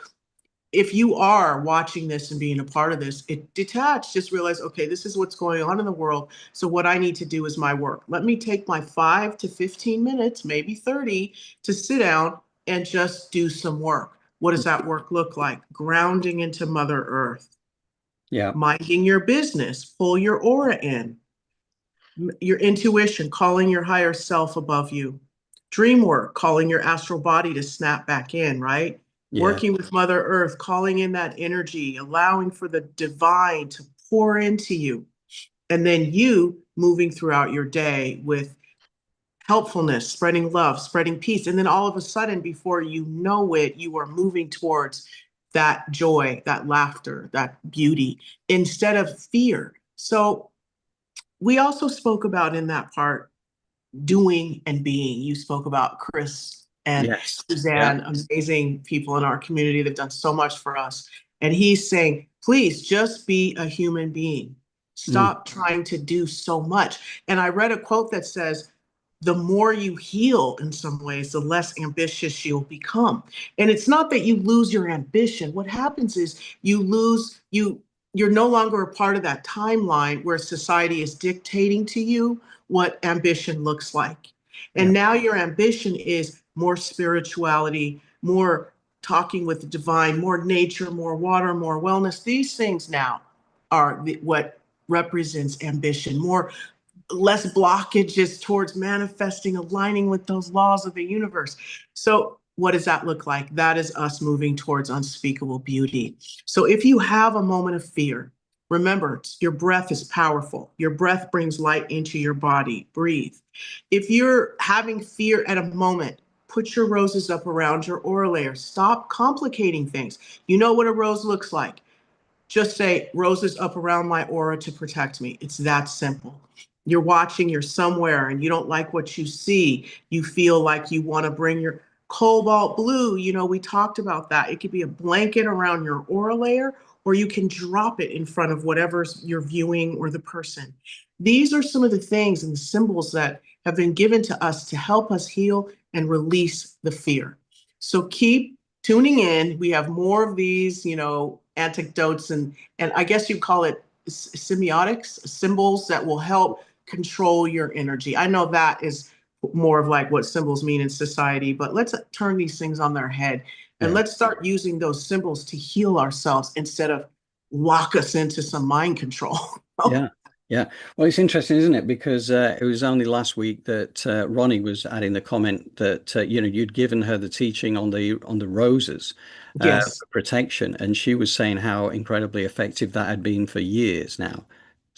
if you are watching this and being a part of this, detach, just realize, okay, this is what's going on in the world. So what I need to do is my work. Let me take my 5 to 15 minutes, maybe 30, to sit down and just do some work. What does that work look like? Grounding into Mother Earth. Yeah. Minding your business. Pull your aura in. Your intuition, calling your higher self above you. Dream work, calling your astral body to snap back in, right? Yeah. Working with Mother Earth, calling in that energy, allowing for the divine to pour into you. And then you moving throughout your day with helpfulness, spreading love, spreading peace. And then all of a sudden, before you know it, you are moving towards that joy, that laughter, that beauty, instead of fear. So we also spoke about in that part doing and being. You spoke about Chris and Yes. Suzanne, amazing people in our community. They've done so much for us. And he's saying, please just be a human being. Stop trying to do so much. And I read a quote that says, the more you heal in some ways, the less ambitious you'll become. And it's not that you lose your ambition. What happens is you're no longer a part of that timeline where society is dictating to you what ambition looks like. And now your ambition is more spirituality, more talking with the divine, more nature, more water, more wellness. These things now are what represents ambition, less blockages towards manifesting, aligning with those laws of the universe. So what does that look like? That is us moving towards unspeakable beauty. So if you have a moment of fear, remember, your breath is powerful. Your breath brings light into your body. Breathe. If you're having fear at a moment, put your roses up around your aura layer. Stop complicating things. You know what a rose looks like. Just say, roses up around my aura to protect me. It's that simple. You're watching, you're somewhere, and you don't like what you see. You feel like you want to bring your cobalt blue. We talked about that. It could be a blanket around your aura layer, or you can drop it in front of whatever's you're viewing or the person. These are some of the things and the symbols that have been given to us to help us heal and release the fear. So keep tuning in. We have more of these, anecdotes and I guess you call it semiotics, symbols that will help control your energy. I know that is more of like what symbols mean in society, but let's turn these things on their head and let's start using those symbols to heal ourselves instead of lock us into some mind control. Yeah. Well, it's interesting, isn't it? Because it was only last week that Ronnie was adding the comment that you'd given her the teaching on the roses for protection, and she was saying how incredibly effective that had been for years now.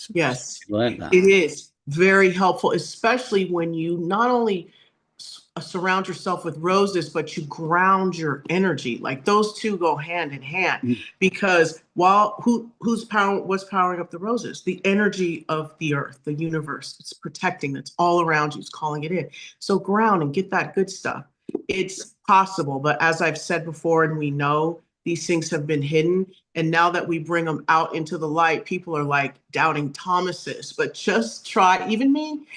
Yes, so learned that. It is very helpful, especially when you not only surround yourself with roses, but you ground your energy. Like those two go hand in hand, because what's powering up the roses? The energy of the earth, the universe. It's protecting, that's all around you, it's calling it in. So ground and get that good stuff. It's possible, but as I've said before, and we know, these things have been hidden. And now that we bring them out into the light, people are like doubting Thomases. But just try, even me,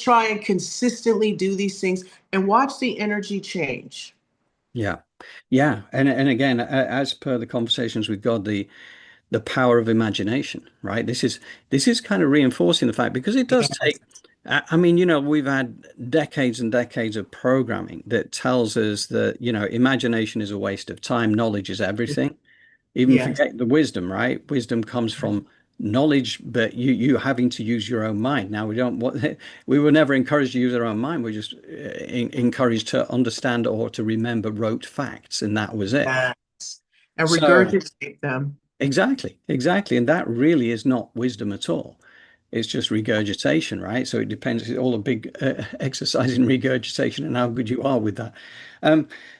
try and consistently do these things and watch the energy change. Yeah. And again, as per the conversations with God, the power of imagination, right? This is kind of reinforcing the fact, because it does take, I mean, we've had decades and decades of programming that tells us that, imagination is a waste of time. Knowledge is everything. Even forget the wisdom, right? Wisdom comes from knowledge, but you having to use your own mind. Now we were never encouraged to use our own mind. We're just encouraged to understand or to remember rote facts, and that was it. Yes. And regurgitate them. Exactly. And that really is not wisdom at all. It's just regurgitation, right? So it depends. It's all a big exercise in regurgitation and how good you are with that.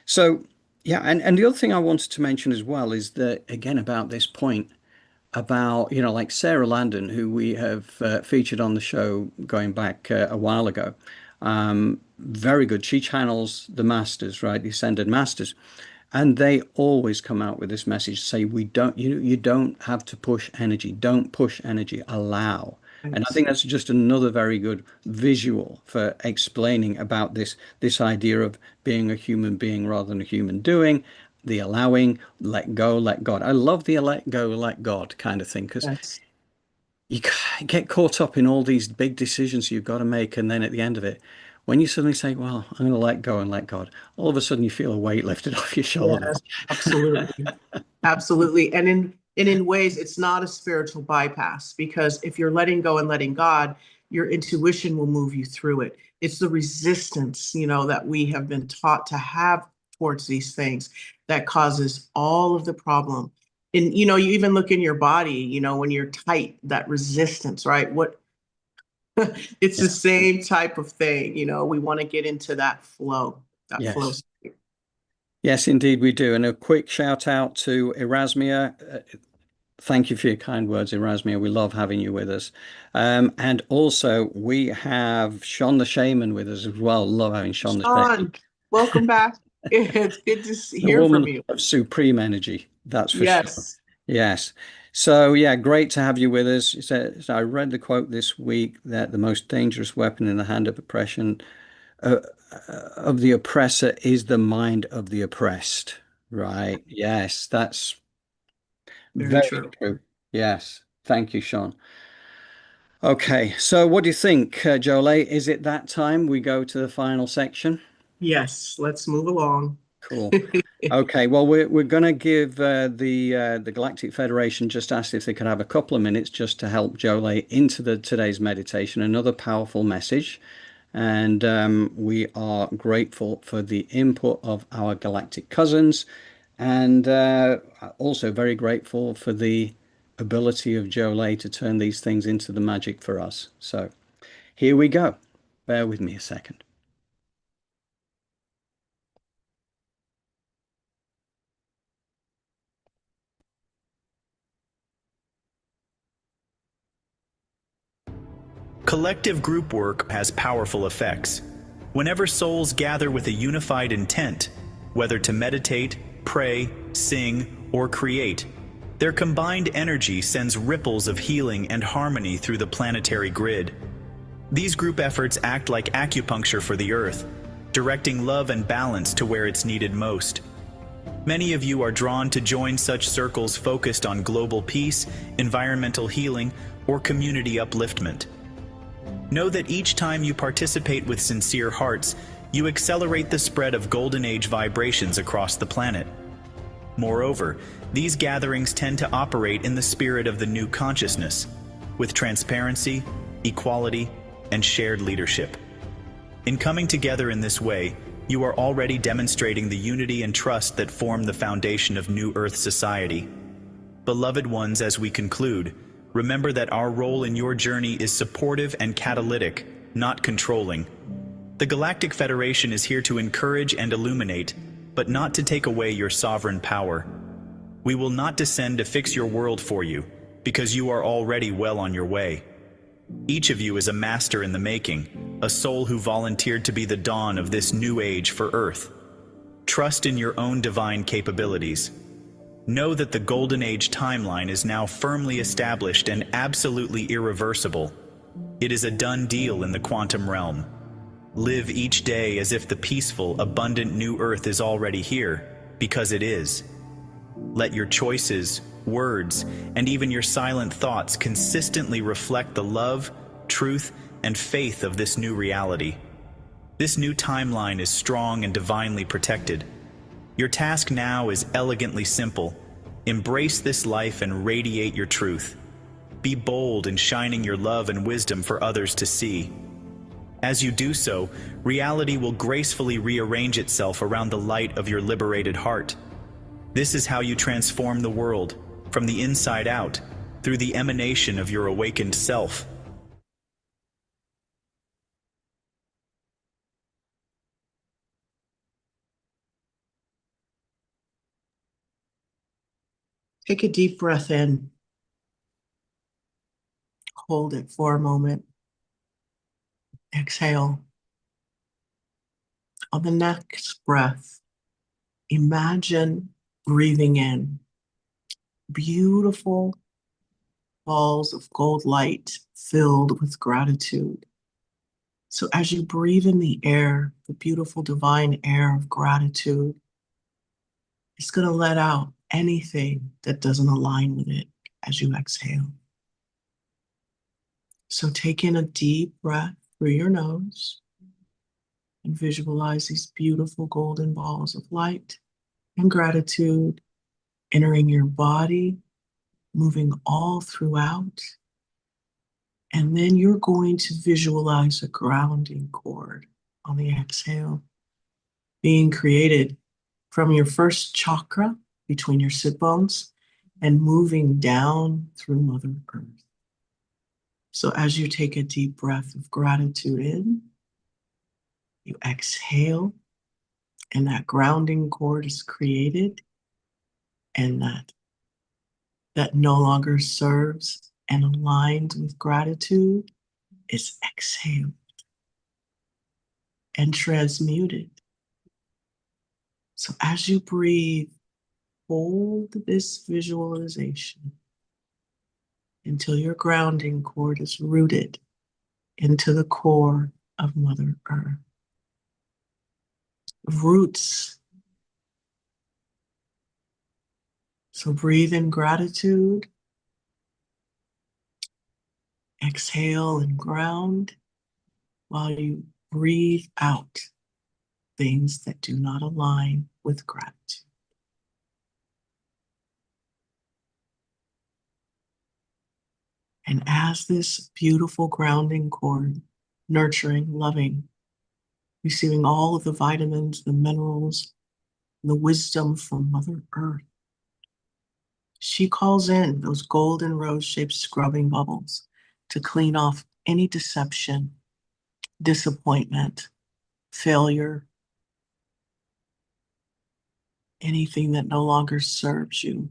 So yeah, and the other thing I wanted to mention as well is that, again, about this point about, like Sarah Landon, who we have featured on the show going back a while ago. Very good. She channels the masters, right? The ascended masters. And they always come out with this message, say, you don't have to push energy. Don't push energy, allow. And I think that's just another very good visual for explaining about this idea of being a human being rather than a human doing, the allowing, let go, let God. I love the let go, let God kind of thing, because you get caught up in all these big decisions you've got to make. And then at the end of it, when you suddenly say, well, I'm going to let go and let God, all of a sudden you feel a weight lifted off your shoulders. Yes, absolutely. Absolutely. And in ways, it's not a spiritual bypass, because if you're letting go and letting God, your intuition will move you through it. It's the resistance, that we have been taught to have towards these things that causes all of the problem. And, you even look in your body, when you're tight, that resistance, right? It's the same type of thing. We want to get into that flow, flow state. Yes, indeed we do. And a quick shout out to Erasmia. Thank you for your kind words, Erasmia. We love having you with us. And also, we have Sean the Shaman with us as well. Love having Sean the Shaman. Sean, welcome back. It's good to The hear from woman you. of supreme energy, that's for sure. Yes. Yes. So, yeah, great to have you with us. So I read the quote this week that the most dangerous weapon in the hand of oppression of the oppressor is the mind of the oppressed. Right. Yes, that's Very very true. true. Yes. Thank you, Sean. Okay, so what do you think, Jolé? Is it that time we go to the final section? Yes, let's move along. Cool. Okay, well, we're going to give the Galactic Federation just asked if they could have a couple of minutes just to help Jolé into today's meditation. Another powerful message, and we are grateful for the input of our galactic cousins, and also very grateful for the ability of Jolé to turn these things into the magic for us. So here we go. Bear with me a second. Collective group work has powerful effects. Whenever souls gather with a unified intent, whether to meditate, pray, sing, or create, their combined energy sends ripples of healing and harmony through the planetary grid. These group efforts act like acupuncture for the Earth, directing love and balance to where it's needed most. Many of you are drawn to join such circles focused on global peace, environmental healing, or community upliftment. Know that each time you participate with sincere hearts, you accelerate the spread of Golden Age vibrations across the planet. Moreover, these gatherings tend to operate in the spirit of the new consciousness, with transparency, equality, and shared leadership. In coming together in this way, you are already demonstrating the unity and trust that form the foundation of New Earth society. Beloved ones, as we conclude, remember that our role in your journey is supportive and catalytic, not controlling. The Galactic Federation is here to encourage and illuminate, but not to take away your sovereign power. We will not descend to fix your world for you, because you are already well on your way. Each of you is a master in the making, a soul who volunteered to be the dawn of this new age for Earth. Trust in your own divine capabilities. Know that the Golden Age timeline is now firmly established and absolutely irreversible. It is a done deal in the quantum realm. Live each day as if the peaceful, abundant new Earth is already here, because it is. Let your choices, words, and even your silent thoughts consistently reflect the love, truth, and faith of this new reality. This new timeline is strong and divinely protected. Your task now is elegantly simple. Embrace this life and radiate your truth. Be bold in shining your love and wisdom for others to see. As you do so, reality will gracefully rearrange itself around the light of your liberated heart. This is how you transform the world, from the inside out, through the emanation of your awakened self. Take a deep breath in. Hold it for a moment. Exhale. On the next breath, imagine breathing in beautiful balls of gold light filled with gratitude. So as you breathe in the air, the beautiful divine air of gratitude, it's going to let out anything that doesn't align with it as you exhale. So take in a deep breath through your nose and visualize these beautiful golden balls of light and gratitude entering your body, moving all throughout. And then you're going to visualize a grounding cord on the exhale being created from your first chakra between your sit bones and moving down through Mother Earth. So as you take a deep breath of gratitude in, you exhale, and that grounding cord is created, and that that no longer serves and aligns with gratitude is exhaled and transmuted. So as you breathe, hold this visualization until your grounding cord is rooted into the core of Mother Earth. Roots. So breathe in gratitude. Exhale and ground while you breathe out things that do not align with gratitude. And as this beautiful grounding cord, nurturing, loving, receiving all of the vitamins, the minerals, the wisdom from Mother Earth, she calls in those golden rose-shaped scrubbing bubbles to clean off any deception, disappointment, failure, anything that no longer serves you.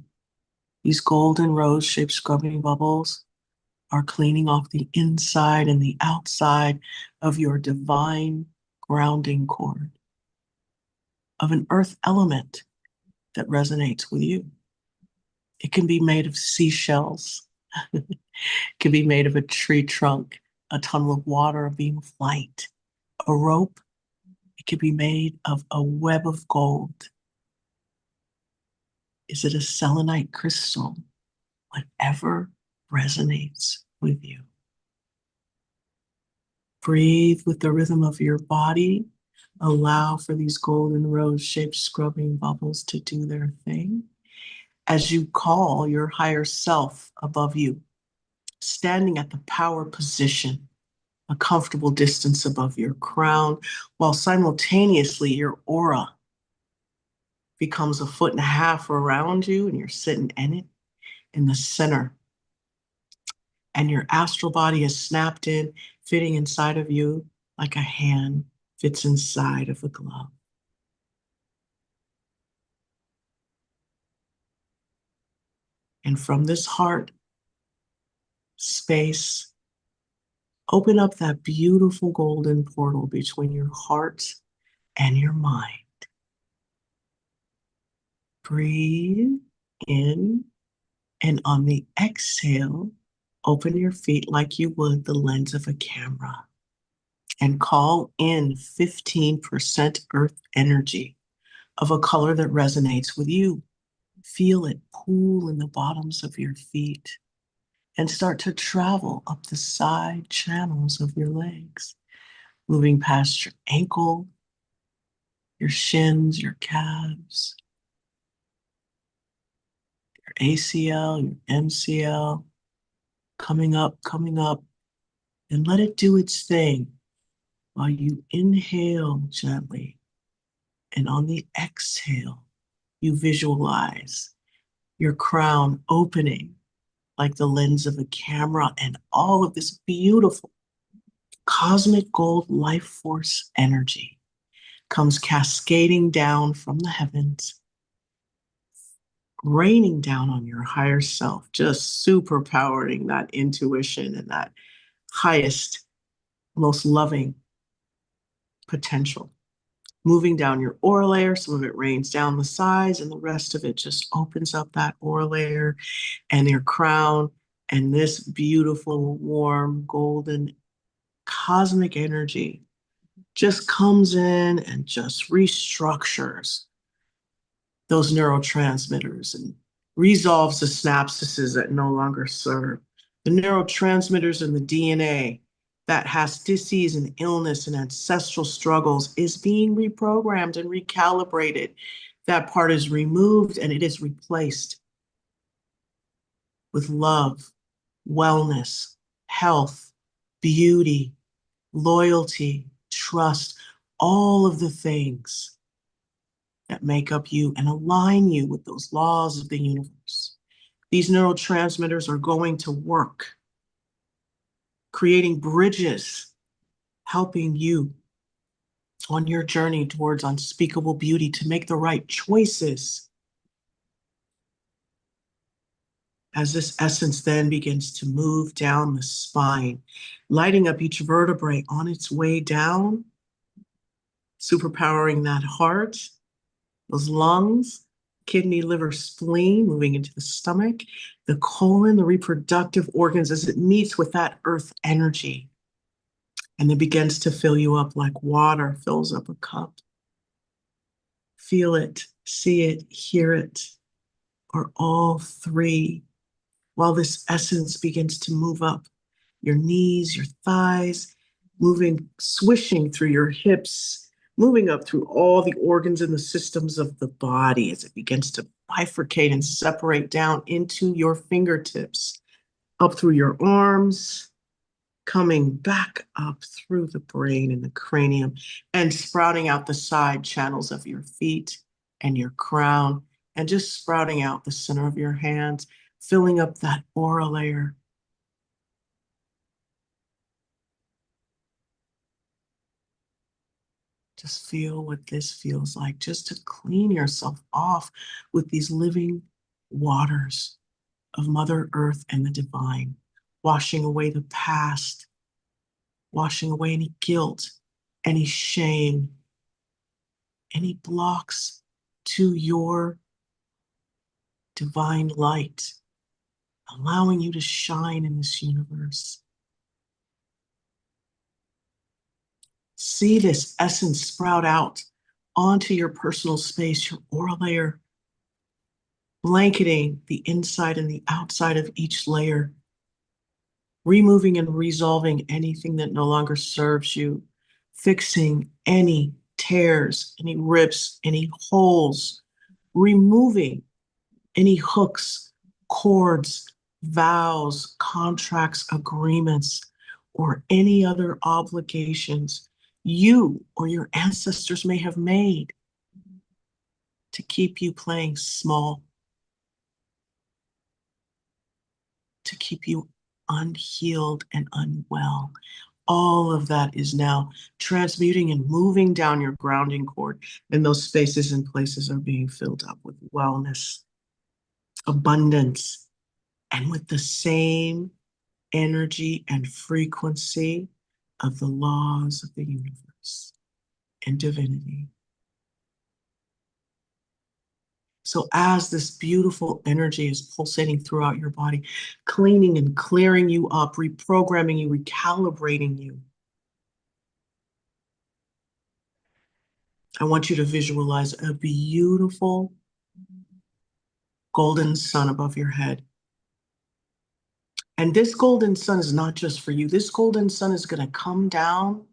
These golden rose-shaped scrubbing bubbles are cleaning off the inside and the outside of your divine grounding cord of an earth element that resonates with you. It can be made of seashells. It can be made of a tree trunk, a tunnel of water, a beam of light, a rope. It can be made of a web of gold. Is it a selenite crystal? Whatever resonates with you. Breathe with the rhythm of your body. Allow for these golden rose-shaped scrubbing bubbles to do their thing as you call your higher self above you, standing at the power position, a comfortable distance above your crown, while simultaneously your aura becomes 1.5 feet around you and you're sitting in it, in the center. And your astral body is snapped in, fitting inside of you like a hand fits inside of a glove. And from this heart space, open up that beautiful golden portal between your heart and your mind. Breathe in, and on the exhale, open your feet like you would the lens of a camera and call in 15% earth energy of a color that resonates with you. Feel it pool in the bottoms of your feet and start to travel up the side channels of your legs, moving past your ankle, your shins, your calves, your ACL, your MCL, coming up, and let it do its thing while you inhale gently. And on the exhale, you visualize your crown opening like the lens of a camera, and all of this beautiful cosmic gold life force energy comes cascading down from the heavens, raining down on your higher self, just superpowering that intuition and that highest, most loving potential. Moving down your aura layer, some of it rains down the sides and the rest of it just opens up that aura layer and your crown, and this beautiful, warm, golden, cosmic energy just comes in and just restructures those neurotransmitters and resolves the synapses that no longer serve. The neurotransmitters in the DNA that has disease and illness and ancestral struggles is being reprogrammed and recalibrated. That part is removed and it is replaced with love, wellness, health, beauty, loyalty, trust, all of the things that make up you and align you with those laws of the universe. These neurotransmitters are going to work, creating bridges, helping you on your journey towards unspeakable beauty to make the right choices. As this essence then begins to move down the spine, lighting up each vertebrae on its way down, superpowering that heart, those lungs, kidney, liver, spleen, moving into the stomach, the colon, the reproductive organs as it meets with that earth energy. And then begins to fill you up like water fills up a cup. Feel it, see it, hear it, or all three, while this essence begins to move up your knees, your thighs, moving, swishing through your hips, moving up through all the organs and the systems of the body as it begins to bifurcate and separate down into your fingertips, up through your arms, coming back up through the brain and the cranium, and sprouting out the side channels of your feet and your crown, and just sprouting out the center of your hands, filling up that aura layer. Just feel what this feels like, just to clean yourself off with these living waters of Mother Earth and the divine, washing away the past, washing away any guilt, any shame, any blocks to your divine light, allowing you to shine in this universe. See this essence sprout out onto your personal space, your aura layer, blanketing the inside and the outside of each layer, removing and resolving anything that no longer serves you, fixing any tears, any rips, any holes, removing any hooks, cords, vows, contracts, agreements, or any other obligations you or your ancestors may have made to keep you playing small, to keep you unhealed and unwell. All of that is now transmuting and moving down your grounding cord, and those spaces and places are being filled up with wellness, abundance, and with the same energy and frequency of the laws of the universe and divinity. So as this beautiful energy is pulsating throughout your body, cleaning and clearing you up, reprogramming you, recalibrating you, I want you to visualize a beautiful golden sun above your head. And this golden sun is not just for you. This golden sun is going to come down,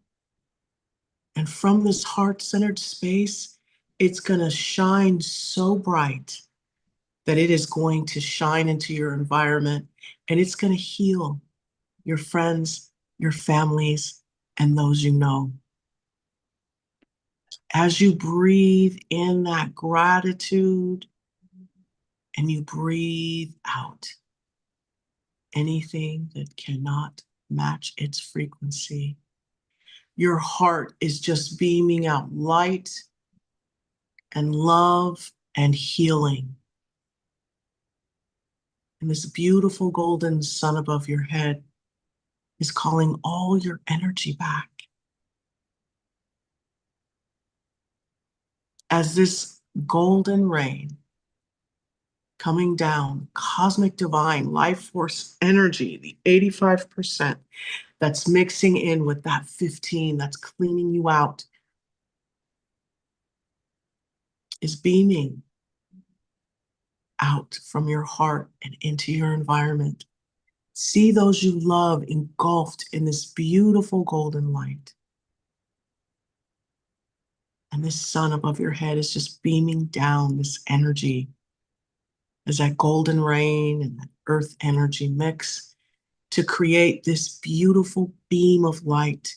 and from this heart-centered space, it's going to shine so bright that it is going to shine into your environment, and it's going to heal your friends, your families, and those you know. As you breathe in that gratitude and you breathe out anything that cannot match its frequency, your heart is just beaming out light and love and healing. And this beautiful golden sun above your head is calling all your energy back. As this golden rain coming down, cosmic divine life force energy, the 85% that's mixing in with that 15 that's cleaning you out, is beaming out from your heart and into your environment. See those you love engulfed in this beautiful golden light. And this sun above your head is just beaming down this energy as that golden rain and that earth energy mix to create this beautiful beam of light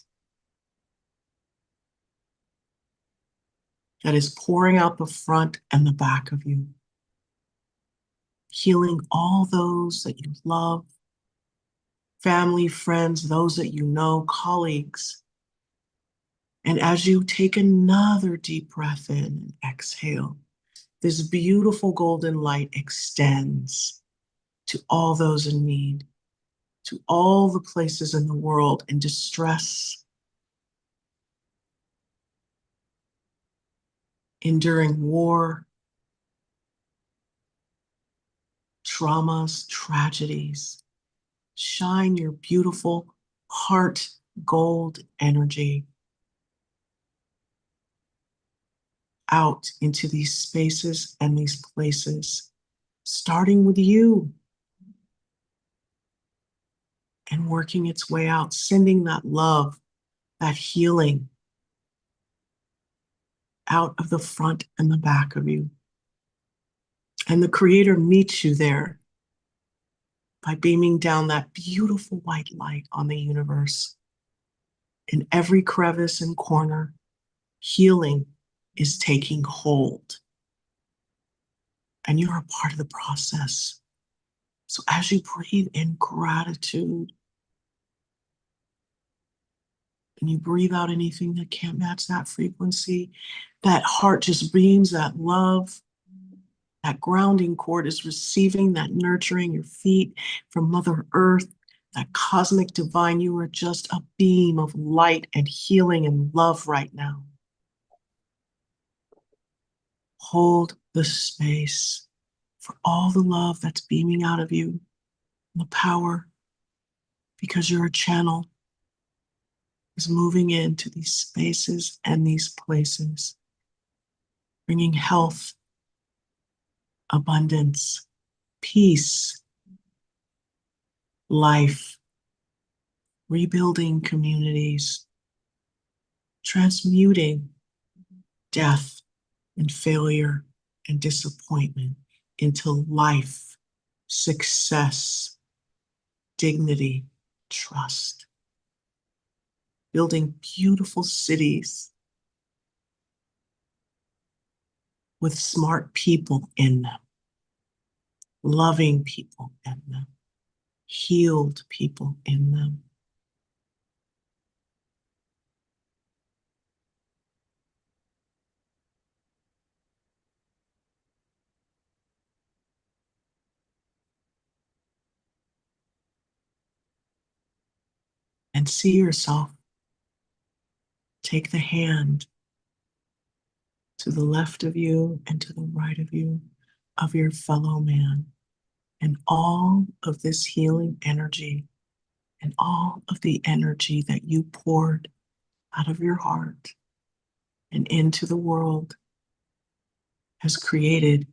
that is pouring out the front and the back of you, healing all those that you love, family, friends, those that you know, colleagues. And as you take another deep breath in and exhale, this beautiful golden light extends to all those in need, to all the places in the world in distress, enduring war, traumas, tragedies. Shine your beautiful heart gold energy out into these spaces and these places, starting with you and working its way out, sending that love, that healing out of the front and the back of you. And the Creator meets you there by beaming down that beautiful white light on the universe. In every crevice and corner, healing is taking hold. And you're a part of the process. So as you breathe in gratitude, and you breathe out anything that can't match that frequency, that heart just beams that love. That grounding cord is receiving that nurturing, your feet from Mother Earth, that cosmic divine. You are just a beam of light and healing and love right now. Hold the space for all the love that's beaming out of you, and the power, because you're a channel, is moving into these spaces and these places, bringing health, abundance, peace, life, rebuilding communities, transmuting death and failure and disappointment into life, success, dignity, trust. Building beautiful cities with smart people in them, loving people in them, healed people in them. And see yourself take the hand to the left of you and to the right of you of your fellow man, and all of this healing energy and all of the energy that you poured out of your heart and into the world has created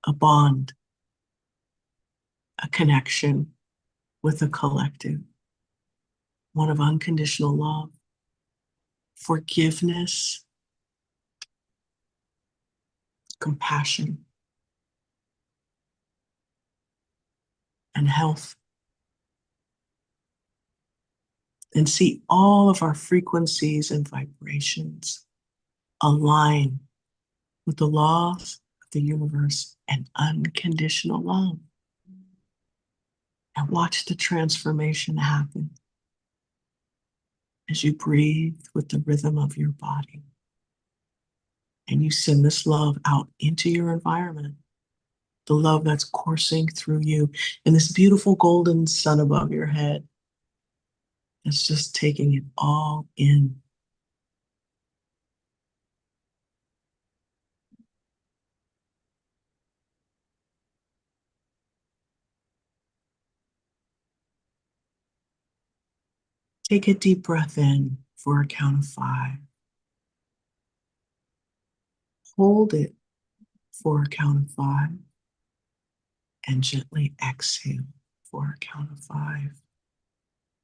a bond, a connection with the collective, one of unconditional love, forgiveness, compassion, and health. And see all of our frequencies and vibrations align with the laws of the universe and unconditional love. And watch the transformation happen as you breathe with the rhythm of your body. And you send this love out into your environment, the love that's coursing through you, and this beautiful golden sun above your head. It's just taking it all in. Take a deep breath in for a count of 5. Hold it for a count of 5. And gently exhale for a count of 5.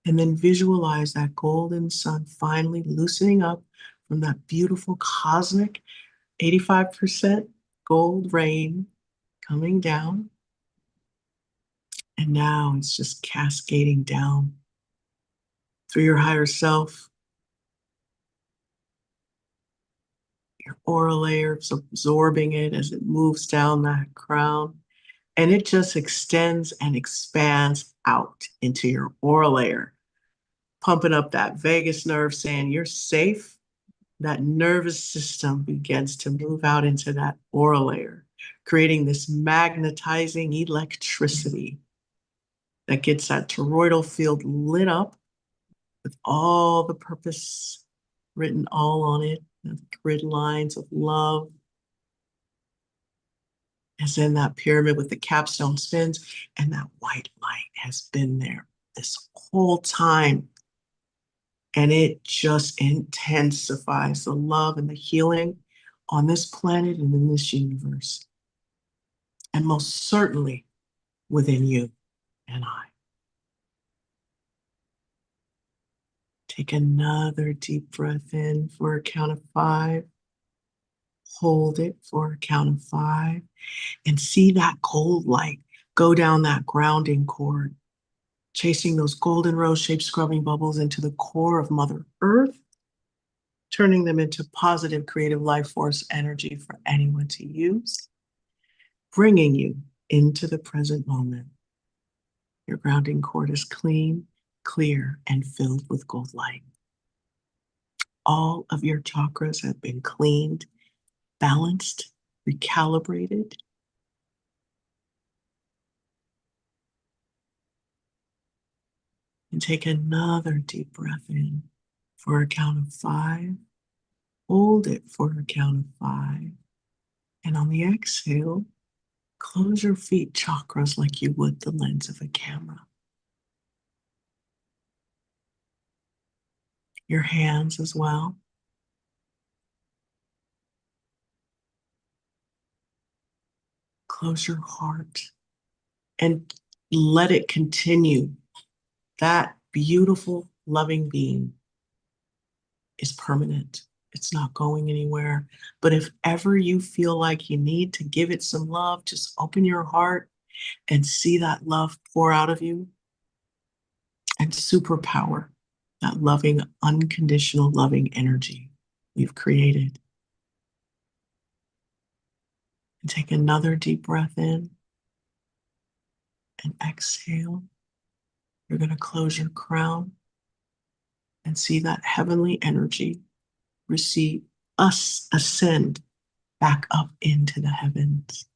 And then visualize that golden sun finally loosening up from that beautiful cosmic 85% gold rain coming down. And now it's just cascading down through your higher self. Your aura layer is absorbing it as it moves down that crown. And it just extends and expands out into your aura layer, pumping up that vagus nerve, saying you're safe. That nervous system begins to move out into that aura layer, creating this magnetizing electricity that gets that toroidal field lit up with all the purpose written all on it, the grid lines of love. As in that pyramid with the capstone spins, and that white light has been there this whole time. And it just intensifies the love and the healing on this planet and in this universe. And most certainly within you and I. Take another deep breath in for a count of 5. Hold it for a count of 5. And see that gold light go down that grounding cord, chasing those golden rose-shaped scrubbing bubbles into the core of Mother Earth, turning them into positive creative life force energy for anyone to use, bringing you into the present moment. Your grounding cord is clean, clear, and filled with gold light. All of your chakras have been cleaned, balanced, recalibrated. And take another deep breath in for a count of 5. Hold it for a count of 5. And on the exhale, close your feet chakras like you would the lens of a camera. Your hands as well. Close your heart and let it continue. That beautiful, loving being is permanent. It's not going anywhere. But if ever you feel like you need to give it some love, just open your heart and see that love pour out of you and superpower that loving, unconditional, loving energy you've created. And take another deep breath in and exhale. You're going to close your crown and see that heavenly energy ascend back up into the heavens.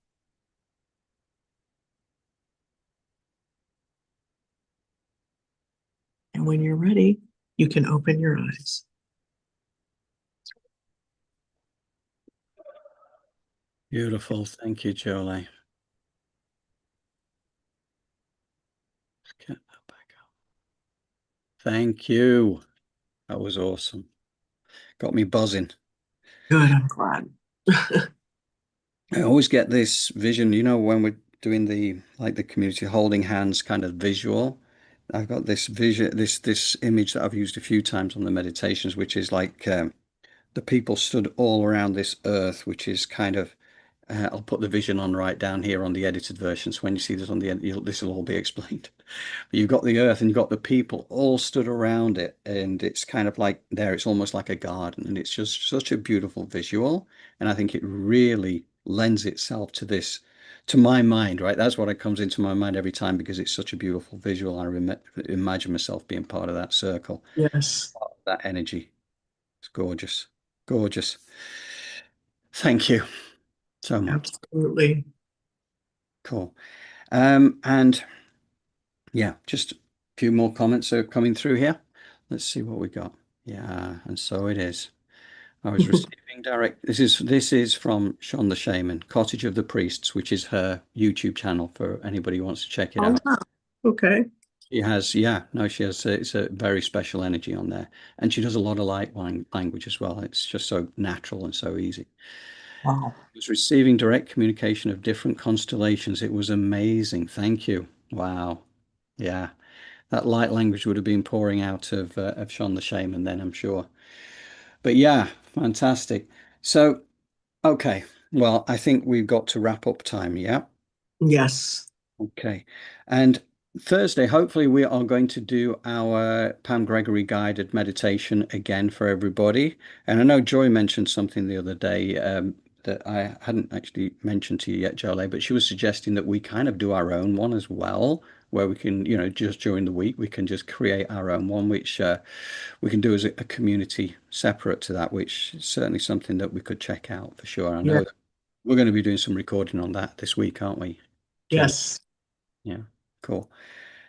And when you're ready, you can open your eyes. Beautiful. Thank you, Jolé. Get that back up. Thank you. That was awesome. Got me buzzing. Good, I'm glad. I always get this vision, you know, when we're doing the community holding hands kind of visual. I've got this vision, this image that I've used a few times on the meditations, which is like the people stood all around this earth, which is kind of I'll put the vision on right down here on the edited version. So when you see this on the end, this will all be explained. But you've got the earth and you've got the people all stood around it, and it's kind of like there, it's almost like a garden, and it's just such a beautiful visual. And I think it really lends itself to this, to my mind, right? That's what comes into my mind every time because it's such a beautiful visual. I imagine myself being part of that circle. Yes. That energy. It's gorgeous. Gorgeous. Thank you so much. Absolutely. Cool. And yeah, just a few more comments are coming through here. Let's see what we got. Yeah, and so it is. I was receiving direct. This is from Sean the Shaman, Cottage of the Priests, which is her YouTube channel for anybody who wants to check it out. Okay. She has, yeah, no, she has. It's a very special energy on there, and she does a lot of light language as well. It's just so natural and so easy. Wow. I was receiving direct communication of different constellations. It was amazing. Thank you. Wow. Yeah, that light language would have been pouring out of Sean the Shaman then, I'm sure. But yeah, fantastic. So, okay. Well, I think we've got to wrap up time. Yeah. Yes. Okay. And Thursday, hopefully, we are going to do our Pam Gregory guided meditation again for everybody. And I know Joy mentioned something the other day that I hadn't actually mentioned to you yet, Jolé, but she was suggesting that we kind of do our own one as well, where we can, you know, just during the week, we can just create our own one, which we can do as a community separate to that, which is certainly something that we could check out for sure. I know that We're going to be doing some recording on that this week, aren't we, Jen? Yes. Yeah, cool.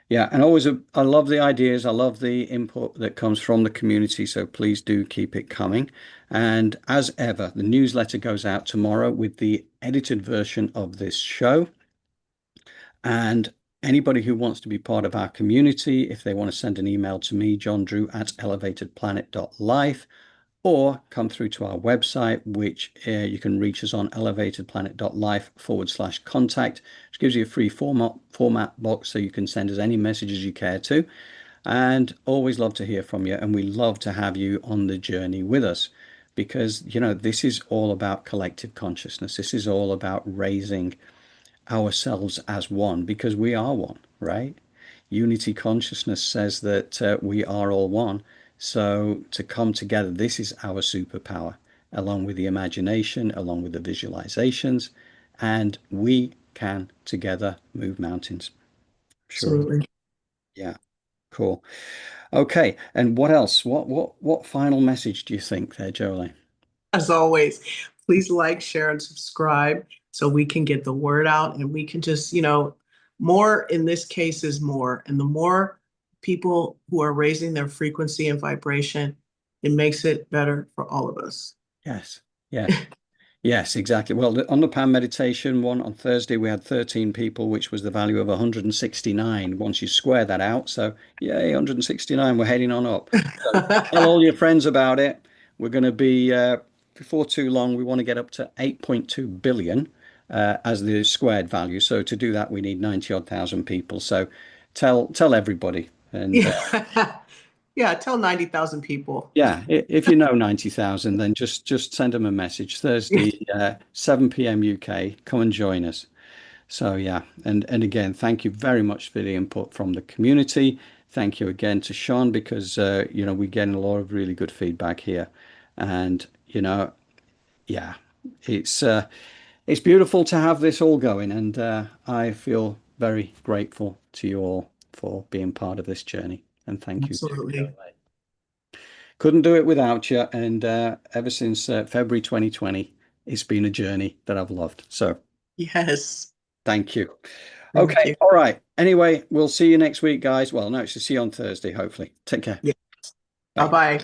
Yeah, and always, I love the ideas. I love the input that comes from the community. So please do keep it coming. And as ever, the newsletter goes out tomorrow with the edited version of this show. And anybody who wants to be part of our community, if they want to send an email to me, johndrew@elevatedplanet.life, or come through to our website, which you can reach us on elevatedplanet.life/contact, which gives you a free format box so you can send us any messages you care to. And always love to hear from you. And we love to have you on the journey with us because, you know, this is all about collective consciousness. This is all about raising ourselves as one because we are one, right? Unity consciousness says that we are all one. So to come together, this is our superpower, along with the imagination, along with the visualizations, and we can together move mountains. Sure. Absolutely. Yeah, cool. Okay, and what else? What final message do you think there, Jolé? As always, please like, share, and subscribe so we can get the word out and we can just, more in this case is more. And the more people who are raising their frequency and vibration, it makes it better for all of us. Yes, yes, yes, exactly. Well, on the PAN meditation one on Thursday, we had 13 people, which was the value of 169 once you square that out. So, yay, 169, we're heading on up. So tell all your friends about it. We're going to be, before too long, we want to get up to 8.2 billion as the squared value. So to do that, we need 90-odd thousand people. So tell everybody. And yeah, tell 90,000 people. yeah, if you know 90,000, then just send them a message. Thursday, 7 p.m. UK, come and join us. So yeah, and again, thank you very much for the input from the community. Thank you again to Sean because we're getting a lot of really good feedback here, and yeah, it's beautiful to have this all going, and I feel very grateful to you all for being part of this journey. And thank Absolutely. you. Couldn't do it without you. And ever since February 2020, it's been a journey that I've loved. So yes. Thank you. Thank Okay. you. All right. Anyway, we'll see you next week, guys. Well, no, it's to see you on Thursday, hopefully. Take care. Yes. Bye. Bye-bye.